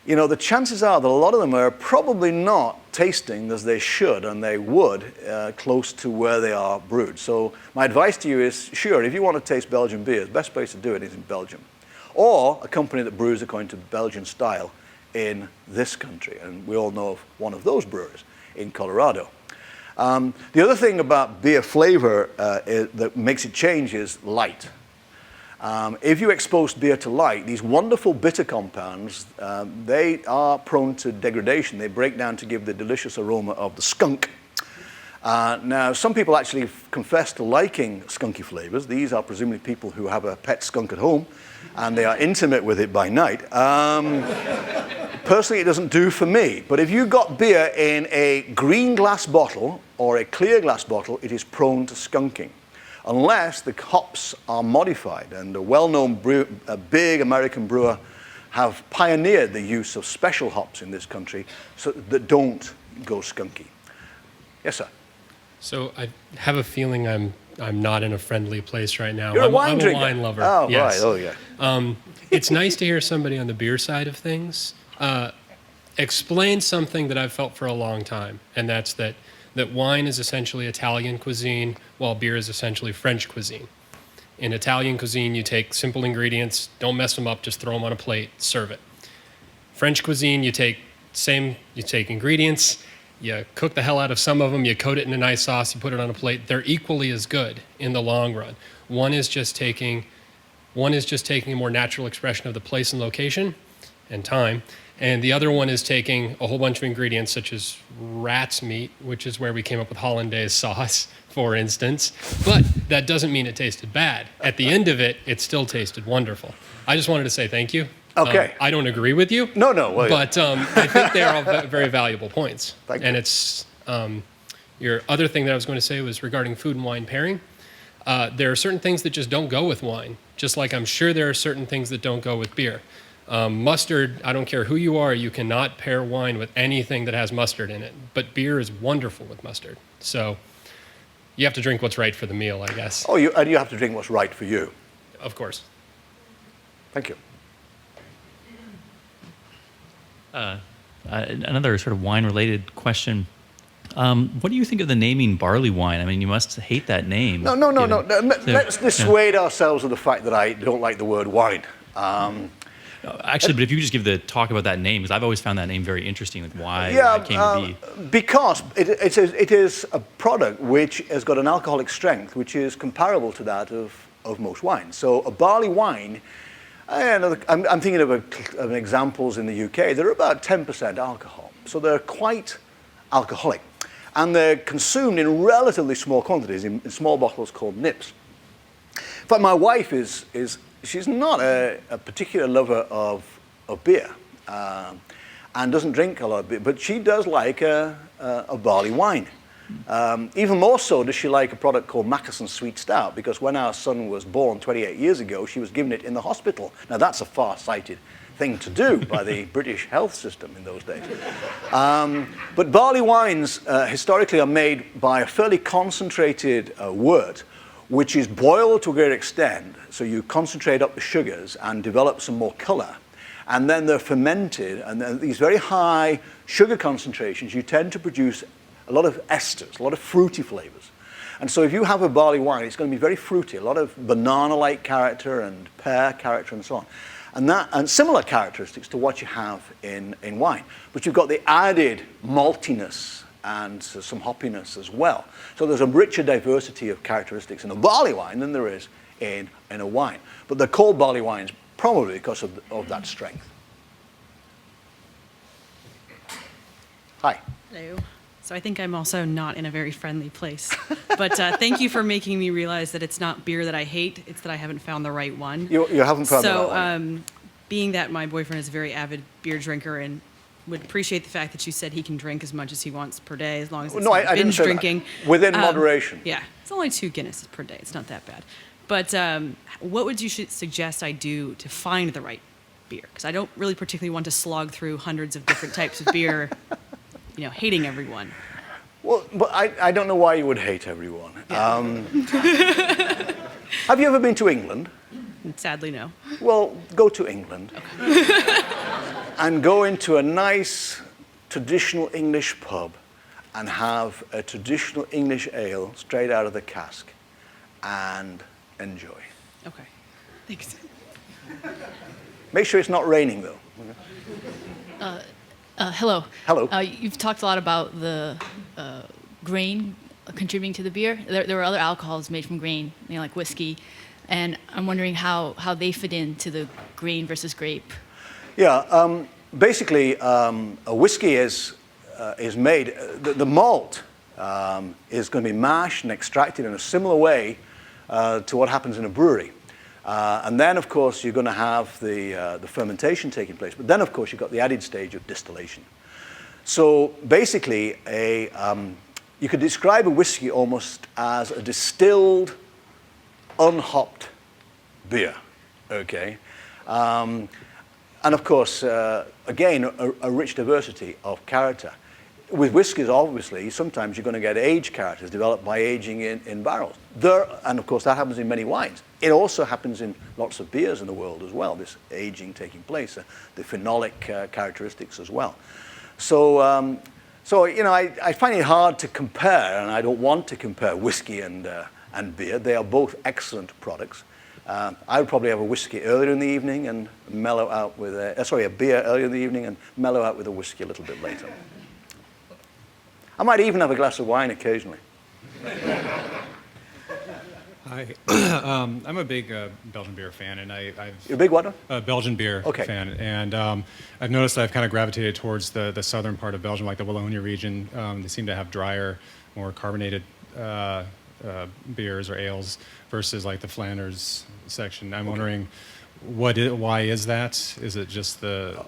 Speaker 2: the chances are that a lot of them are probably not tasting as they should and they would close to where they are brewed. So my advice to you is, sure, if you want to taste Belgian beers, the best place to do it is in Belgium. Or a company that brews according to Belgian style in this country. And we all know of one of those brewers in Colorado. The other thing about beer flavor that makes it change is light. If you expose beer to light, these wonderful bitter compounds, they are prone to degradation. They break down to give the delicious aroma of the skunk. Now, some people actually confess to liking skunky flavors. These are presumably people who have a pet skunk at home, and they are intimate with it by night. Personally, it doesn't do for me. But if you got beer in a green glass bottle or a clear glass bottle, it is prone to skunking, unless the hops are modified. And a well-known a big American brewer have pioneered the use of special hops in this country that don't go skunky. Yes, sir.
Speaker 4: So I have a feeling I'm not in a friendly place right now.
Speaker 2: You're a wine drinker.
Speaker 4: I'm a wine lover.
Speaker 2: Oh,
Speaker 4: yes.
Speaker 2: right. Oh, yeah.
Speaker 4: It's nice to hear somebody on the beer side of things explain something that I've felt for a long time, and that's that wine is essentially Italian cuisine, while beer is essentially French cuisine. In Italian cuisine, you take simple ingredients, don't mess them up, just throw them on a plate, serve it. French cuisine, you take ingredients, you cook the hell out of some of them, you coat it in a nice sauce, you put it on a plate. They're equally as good in the long run. One is just taking a more natural expression of the place and location and time, and the other one is taking a whole bunch of ingredients such as rat's meat, which is where we came up with hollandaise sauce, for instance, but that doesn't mean it tasted bad. At the end of it, it still tasted wonderful. I just wanted to say thank you.
Speaker 2: Okay.
Speaker 4: I don't agree with you.
Speaker 2: No. Well,
Speaker 4: but I think they're all very valuable points.
Speaker 2: Thank you.
Speaker 4: And it's your other thing that I was going to say was regarding food and wine pairing. There are certain things that just don't go with wine, just like I'm sure there are certain things that don't go with beer. Mustard, I don't care who you are, you cannot pair wine with anything that has mustard in it. But beer is wonderful with mustard. So you have to drink what's right for the meal, I guess.
Speaker 2: Oh, and you have to drink what's right for you.
Speaker 4: Of course.
Speaker 2: Thank you.
Speaker 5: Another sort of wine-related question. What do you think of the naming barley wine? I mean, you must hate that name.
Speaker 2: No. Let's dissuade ourselves of the fact that I don't like the word wine.
Speaker 5: Actually, but if you could just give the talk about that name, because I've always found that name very interesting, like why it came to be.
Speaker 2: Because it is a product which has got an alcoholic strength which is comparable to that of most wines. So a barley wine, I'm thinking of examples in the UK, they're about 10% alcohol. So they're quite alcoholic. And they're consumed in relatively small quantities, in small bottles called nips. In fact, my wife she's not a particular lover of beer and doesn't drink a lot of beer, but she does like a barley wine. Even more so does she like a product called Mackerson Sweet Stout, because when our son was born 28 years ago, she was given it in the hospital. Now, that's a far-sighted thing to do by the British health system in those days. But barley wines historically are made by a fairly concentrated wort, which is boiled to a great extent, so you concentrate up the sugars and develop some more color. And then they're fermented, and then these very high sugar concentrations, you tend to produce a lot of esters, a lot of fruity flavors. And so if you have a barley wine, it's going to be very fruity, a lot of banana-like character and pear character and so on. And similar characteristics to what you have in wine. But you've got the added maltiness and some hoppiness as well. So there's a richer diversity of characteristics in a barley wine than there is in a wine. But they're called barley wines probably because of that strength. Hi.
Speaker 6: Hello. So I think I'm also not in a very friendly place. But thank you for making me realize that it's not beer that I hate, it's that I haven't found the right one.
Speaker 2: You haven't found the right one.
Speaker 6: So being that my boyfriend is a very avid beer drinker and would appreciate the fact that you said he can drink as much as he wants per day, as long as it's
Speaker 2: No,
Speaker 6: not
Speaker 2: I didn't
Speaker 6: binge
Speaker 2: say that.
Speaker 6: drinking.
Speaker 2: Within moderation.
Speaker 6: Yeah, it's only 2 Guinnesses per day. It's not that bad. But what would you suggest I do to find the right beer? Because I don't really particularly want to slog through hundreds of different types of beer, hating everyone.
Speaker 2: Well, but I don't know why you would hate everyone.
Speaker 6: Yeah.
Speaker 2: Have you ever been to England?
Speaker 6: Sadly, no.
Speaker 2: Well, go to England. Okay. And go into a nice traditional English pub and have a traditional English ale straight out of the cask and enjoy.
Speaker 6: Okay. Thanks.
Speaker 2: Make sure it's not raining, though.
Speaker 7: Hello.
Speaker 2: Hello.
Speaker 7: You've talked a lot about the grain contributing to the beer. There were other alcohols made from grain, like whiskey, and I'm wondering how they fit into the grain versus grape.
Speaker 2: Yeah. Basically, a whiskey is made. The malt is going to be mashed and extracted in a similar way to what happens in a brewery. And then, of course, you're going to have the fermentation taking place. But then, of course, you've got the added stage of distillation. So basically, you could describe a whiskey almost as a distilled, unhopped beer. Okay? And, of course, again, a rich diversity of character. With whiskies, obviously, sometimes you're going to get age characters developed by aging in barrels. And, of course, that happens in many wines. It also happens in lots of beers in the world as well, this aging taking place, the phenolic characteristics as well. So, I find it hard to compare, and I don't want to compare whiskey and beer. They are both excellent products. I would probably have a whiskey earlier in the evening and mellow out with a beer earlier in the evening and mellow out with a whiskey a little bit later. I might even have a glass of wine occasionally.
Speaker 8: Hi. I'm a big Belgian beer fan, and
Speaker 2: You're a big what?
Speaker 8: Belgian beer fan, and I've noticed I've kind of gravitated towards the southern part of Belgium, like the Wallonia region. They seem to have drier, more carbonated beers or ales versus like the Flanders section. I'm wondering, why is that? Is it just the...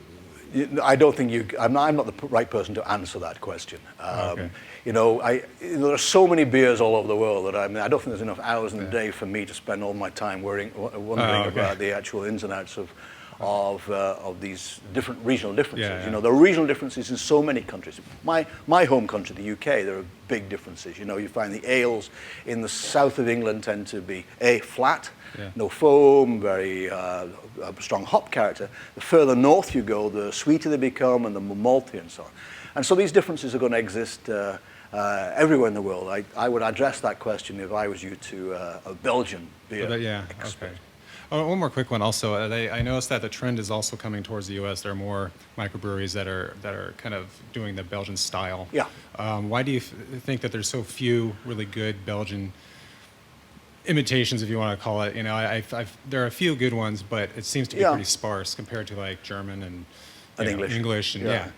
Speaker 2: I don't think I'm not the right person to answer that question.
Speaker 8: Okay.
Speaker 2: There are so many beers all over the world that I don't think there's enough hours in the day for me to spend all my time wondering about the actual ins and outs of these different regional differences.
Speaker 8: Yeah.
Speaker 2: There are regional differences in so many countries. My home country, the UK, there are big differences. You find the ales in the south of England tend to be flat, no foam, very strong hop character. The further north you go, the sweeter they become and the more malty and so on. And so these differences are going to exist everywhere in the world. I would address that question if I was you to a Belgian beer expert.
Speaker 8: Okay. Oh, one more quick one also. I noticed that the trend is also coming towards the U.S. There are more microbreweries that are kind of doing the Belgian style.
Speaker 2: Yeah.
Speaker 8: Why do you think that there's so few really good Belgian imitations, if you want to call it? You know, there are a few good ones, but it seems to be pretty sparse compared to like German and
Speaker 2: English.
Speaker 8: English and
Speaker 2: Yeah.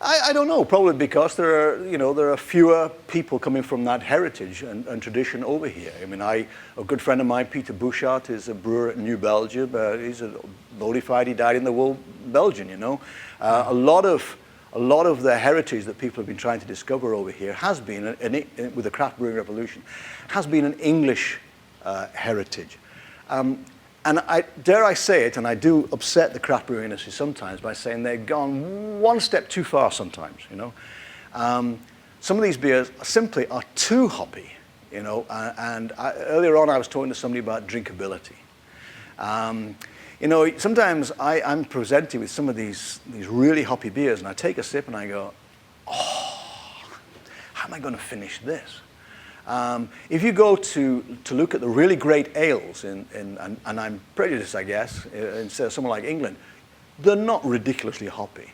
Speaker 2: I don't know. Probably because there are fewer people coming from that heritage and tradition over here. I mean, a good friend of mine, Peter Bouchard, is a brewer at New Belgium. He's a bona fide. He died in the world Belgian. You know, a lot of the heritage that people have been trying to discover over here has been, with the craft brewing revolution, has been an English heritage. And dare I say it, and I do upset the craft brewing industry sometimes by saying they've gone one step too far sometimes, you know. Some of these beers simply are too hoppy, you know, earlier on I was talking to somebody about drinkability. You know, sometimes I'm presented with some of these really hoppy beers, and I take a sip and I go, oh, how am I going to finish this? If you go to look at the really great ales, and I'm prejudiced, I guess, in somewhere like England, they're not ridiculously hoppy.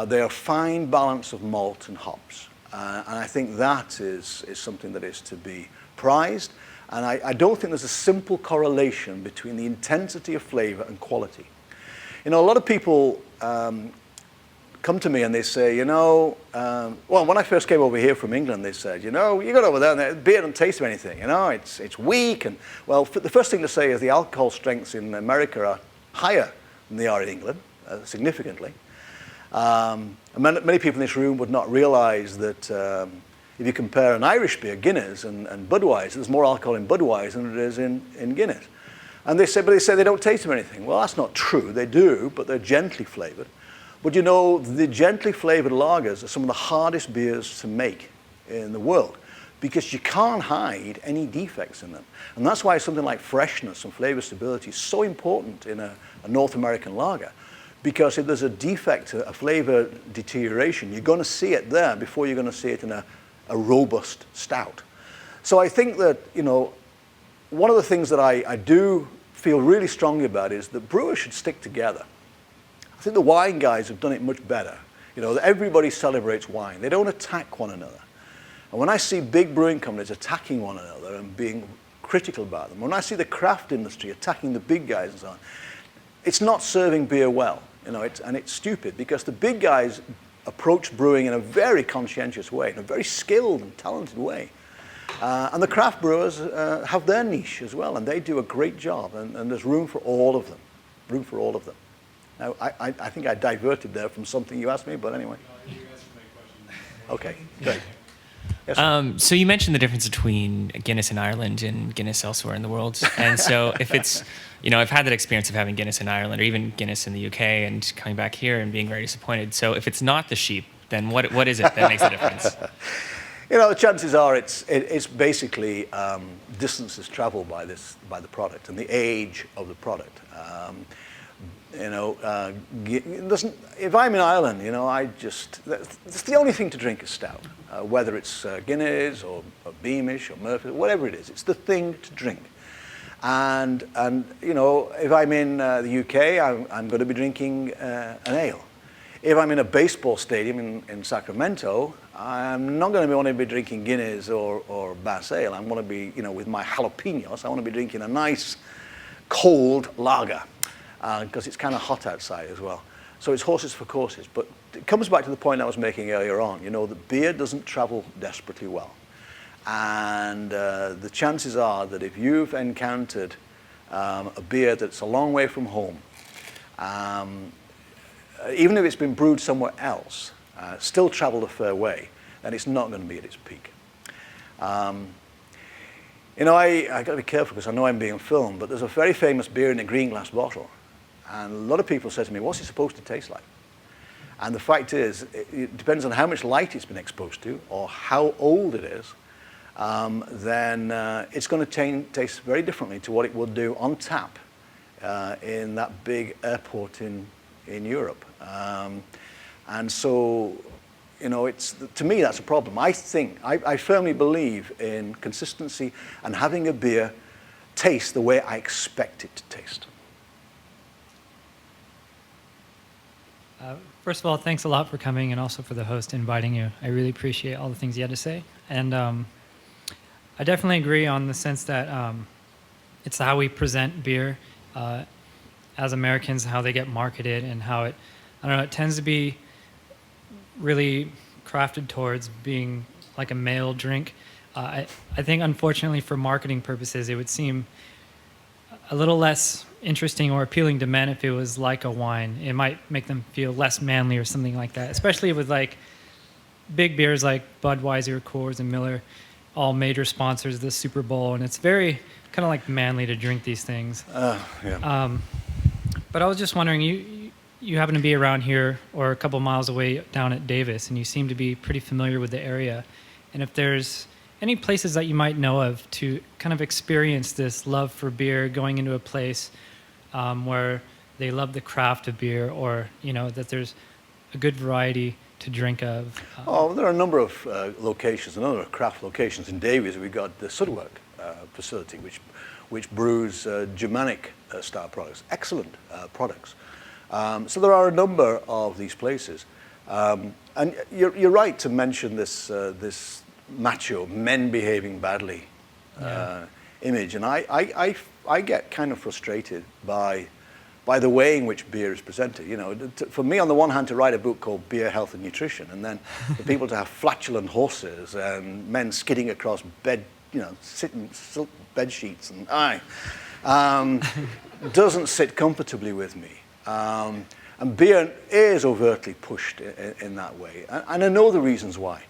Speaker 2: They're a fine balance of malt and hops. And I think that is something that is to be prized. And I don't think there's a simple correlation between the intensity of flavor and quality. You know, a lot of people come to me and they say, you know, well, when I first came over here from England, they said, you know, you got over there and the beer doesn't taste of anything, you know, it's weak. And, well, the first thing to say is the alcohol strengths in America are higher than they are in England, significantly. Many people in this room would not realize that if you compare an Irish beer, Guinness, and Budweiser, there's more alcohol in Budweiser than there is in Guinness. And they say they don't taste of anything. Well, that's not true. They do, but they're gently flavored. But you know, the gently flavored lagers are some of the hardest beers to make in the world because you can't hide any defects in them. And that's why something like freshness and flavor stability is so important in a North American lager. Because if there's a defect, a flavor deterioration, you're going to see it there before you're going to see it in a robust stout. So I think that, you know, one of the things that I do feel really strongly about is that brewers should stick together. I think the wine guys have done it much better. You know, everybody celebrates wine. They don't attack one another. And when I see big brewing companies attacking one another and being critical about them, when I see the craft industry attacking the big guys and so on, it's not serving beer well. You know, and it's stupid because the big guys approach brewing in a very conscientious way, in a very skilled and talented way. And the craft brewers have their niche as well, and they do a great job, and there's room for all of them. Now, I think I diverted there from something you asked me, but anyway. Okay, great. Yes,
Speaker 9: so you mentioned the difference between Guinness in Ireland and Guinness elsewhere in the world. And so if it's, you know, I've had that experience of having Guinness in Ireland or even Guinness in the UK and coming back here and being very disappointed. So if it's not the sheep, then what is it that makes the difference?
Speaker 2: You know, the chances are it's basically distances traveled by the product and the age of the product. You know, if I'm in Ireland, you know, that's the only thing to drink is stout. Whether it's Guinness or Beamish or Murphy, whatever it is, it's the thing to drink. And you know, if I'm in the UK, I'm going to be drinking an ale. If I'm in a baseball stadium in Sacramento, I'm not going to want to be drinking Guinness or Bass Ale. I'm going to be, you know, with my jalapenos, I want to be drinking a nice cold lager. Because it's kind of hot outside as well. So it's horses for courses. But it comes back to the point I was making earlier on. You know, the beer doesn't travel desperately well. And the chances are that if you've encountered a beer that's a long way from home, even if it's been brewed somewhere else, still traveled a fair way, then it's not going to be at its peak. You know, I got to be careful because I know I'm being filmed, but there's a very famous beer in a green glass bottle. And a lot of people say to me, what's it supposed to taste like? And the fact is, it depends on how much light it's been exposed to or how old it is, then it's going to taste very differently to what it would do on tap in that big airport in Europe. And so, you know, to me, that's a problem. I firmly believe in consistency and having a beer taste the way I expect it to taste.
Speaker 10: First of all, thanks a lot for coming and also for the host inviting you. I really appreciate all the things you had to say. And I definitely agree on the sense that it's how we present beer as Americans, how they get marketed, and how it, I don't know, it tends to be really crafted towards being like a male drink. I think, unfortunately, for marketing purposes, it would seem a little less interesting or appealing to men if it was like a wine. It might make them feel less manly or something like that, especially with like big beers like Budweiser, Coors, and Miller, all major sponsors of the Super Bowl, and it's very kind of like manly to drink these things.
Speaker 2: Yeah.
Speaker 10: But I was just wondering, you happen to be around here or a couple miles away down at Davis, and you seem to be pretty familiar with the area. And if there's any places that you might know of to kind of experience this love for beer, going into a place where they love the craft of beer, or that there's a good variety to drink of.
Speaker 2: There are a number of locations, a number of craft locations in Davies. We've got the Sudwork facility, which brews Germanic style products, excellent products. So there are a number of these places, and you're right to mention this macho men behaving badly image, and I get kind of frustrated by the way in which beer is presented. For me, on the one hand, to write a book called Beer, Health and Nutrition, and then for people to have flatulent horses and men skidding across sitting silk bed sheets, and doesn't sit comfortably with me. And beer is overtly pushed in that way, and I know the reasons why.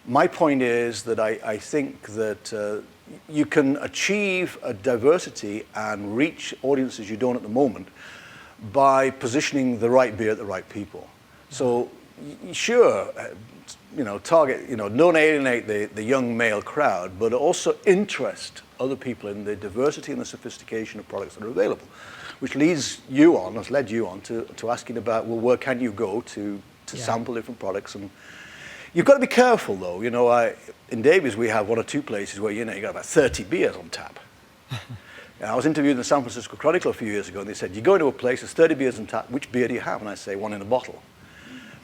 Speaker 2: My point is that I think that you can achieve a diversity and reach audiences you don't at the moment by positioning the right beer at the right people. So sure, target, don't alienate the young male crowd, but also interest other people in the diversity and the sophistication of products that are available, which has led you on to asking about, well, where can you go to sample different products? And you've got to be careful, though. In Davies, we have one or two places where, you got about 30 beers on tap. And I was interviewed in the San Francisco Chronicle a few years ago, and they said, you go into a place, there's 30 beers on tap, which beer do you have? And I say, one in a bottle.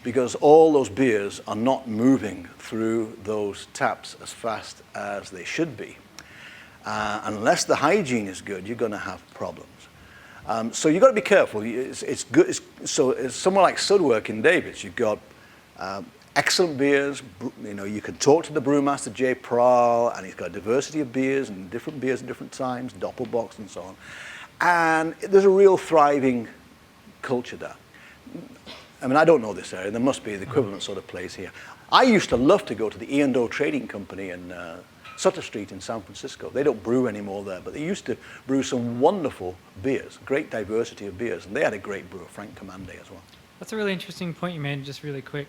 Speaker 2: Because all those beers are not moving through those taps as fast as they should be. Unless the hygiene is good, you're going to have problems. So you've got to be careful. It's good. So it's somewhere like Sudwork in Davies, you've got excellent beers. You can talk to the brewmaster, Jay Prahl, and he's got a diversity of beers and different beers at different times, Doppelbox and so on. And there's a real thriving culture there. I mean, I don't know this area. There must be the equivalent sort of place here. I used to love to go to the E&O Trading Company in Sutter Street in San Francisco. They don't brew anymore there, but they used to brew some wonderful beers, great diversity of beers, and they had a great brewer, Frank Commande, as well.
Speaker 10: That's a really interesting point you made, just really quick,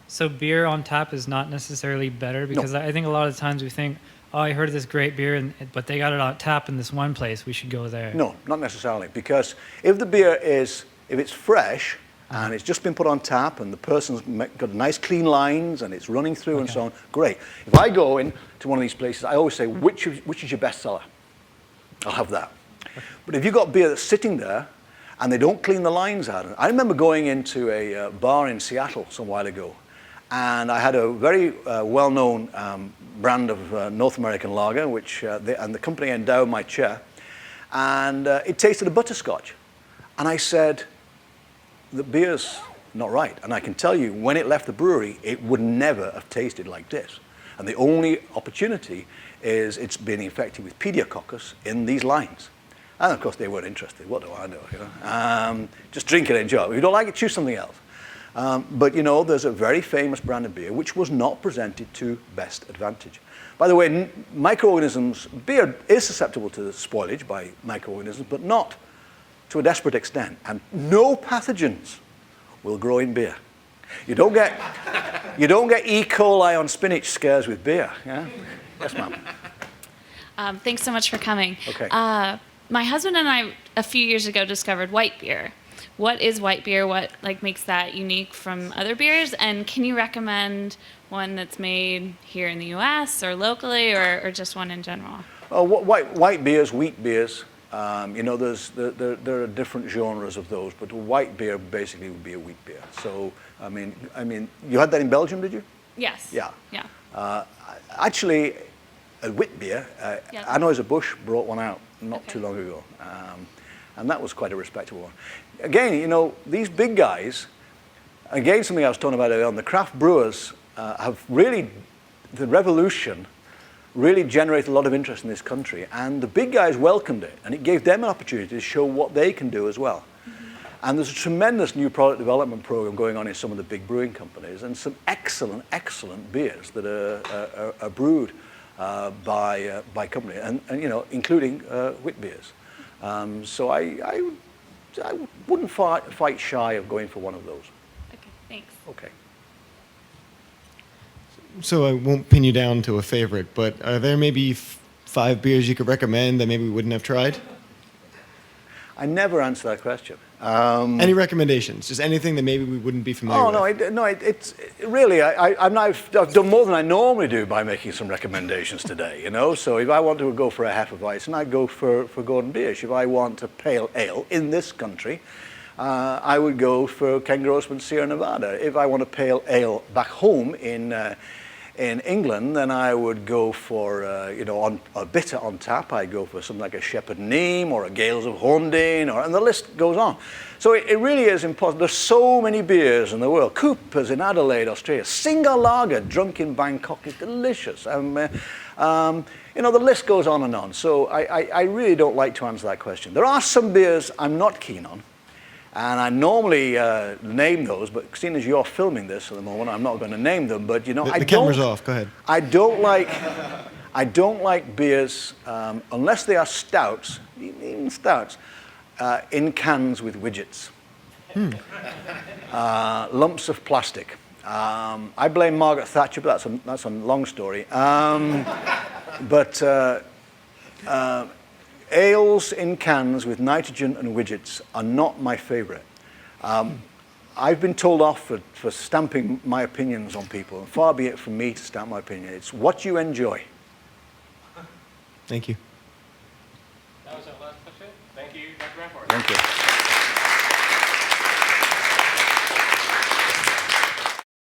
Speaker 10: so beer on tap is not necessarily better, because I think a lot of times we think, oh, I heard of this great beer, but they got it on tap in this one place, we should go there.
Speaker 2: No, not necessarily, because if the beer if it's fresh, and it's just been put on tap, and the person's got nice clean lines, and it's running through and so on, great. If I go in to one of these places, I always say, which is your best seller? I'll have that. But if you've got beer that's sitting there, and they don't clean the lines out. I remember going into a bar in Seattle some while ago, and I had a very well-known brand of North American lager, and the company endowed my chair, and it tasted of butterscotch. And I said, the beer's not right. And I can tell you, when it left the brewery, it would never have tasted like this. And the only opportunity is it's been infected with pediococcus in these lines. And of course, they weren't interested. What do I know? Just drink it and enjoy it. If you don't like it, choose something else. But there's a very famous brand of beer which was not presented to best advantage. By the way, microorganisms, beer is susceptible to spoilage by microorganisms, but not to a desperate extent. And no pathogens will grow in beer. You don't get E. coli on spinach scares with beer. Yeah? Yes, ma'am.
Speaker 11: Thanks so much for coming.
Speaker 2: Okay.
Speaker 11: My husband and I, a few years ago, discovered white beer, what is white beer? What makes that unique from other beers? And can you recommend one that's made here in the U.S. or locally, or just one in general?
Speaker 2: White beers, wheat beers. There are different genres of those, but white beer basically would be a wheat beer. So, I mean, you had that in Belgium, did you?
Speaker 11: Yes.
Speaker 2: Yeah.
Speaker 11: Yeah.
Speaker 2: Actually, a wheat beer,
Speaker 11: Yes.
Speaker 2: Anheuser-Busch brought one out not too long ago, and that was quite a respectable one. Again, these big guys, again, something I was talking about earlier on, the craft brewers have really, the revolution really generated a lot of interest in this country, and the big guys welcomed it, and it gave them an opportunity to show what they can do as well. And there's a tremendous new product development program going on in some of the big brewing companies, and some excellent, excellent beers that are brewed by company, and including wheat beers. So I wouldn't fight shy of going for one of those.
Speaker 11: Okay, thanks.
Speaker 2: Okay.
Speaker 12: So I won't pin you down to a favorite, but are there maybe 5 beers you could recommend that maybe we wouldn't have tried?
Speaker 2: I never answer that question.
Speaker 12: Any recommendations? Just anything that maybe we wouldn't be familiar with?
Speaker 2: It's really, I've done more than I normally do by making some recommendations today, So if I want to go for a Hefeweizen, I'd go for Gordon Biersch. If I want a pale ale in this country, I would go for Ken Grossman's Sierra Nevada. If I want a pale ale back home in England, then I would go for, on a bitter on tap, I'd go for something like a Shepherd Neame or a Gales of Horndean, and the list goes on. So it really is impossible. There's so many beers in the world. Coopers in Adelaide, Australia. Single lager drunk in Bangkok is delicious. The list goes on and on. So I really don't like to answer that question. There are some beers I'm not keen on. And I normally name those, but seeing as you're filming this at the moment, I'm not going to name them. But
Speaker 12: the camera's off. Go ahead.
Speaker 2: I don't like beers unless they are stouts, even stouts, in cans with widgets, lumps of plastic. I blame Margaret Thatcher, but that's a long story. Ales in cans with nitrogen and widgets are not my favorite. I've been told off for stamping my opinions on people, and far be it from me to stamp my opinion. It's what you enjoy.
Speaker 12: Thank you.
Speaker 1: That was our last question. Thank you, Dr. Bamforth.
Speaker 2: Thank you.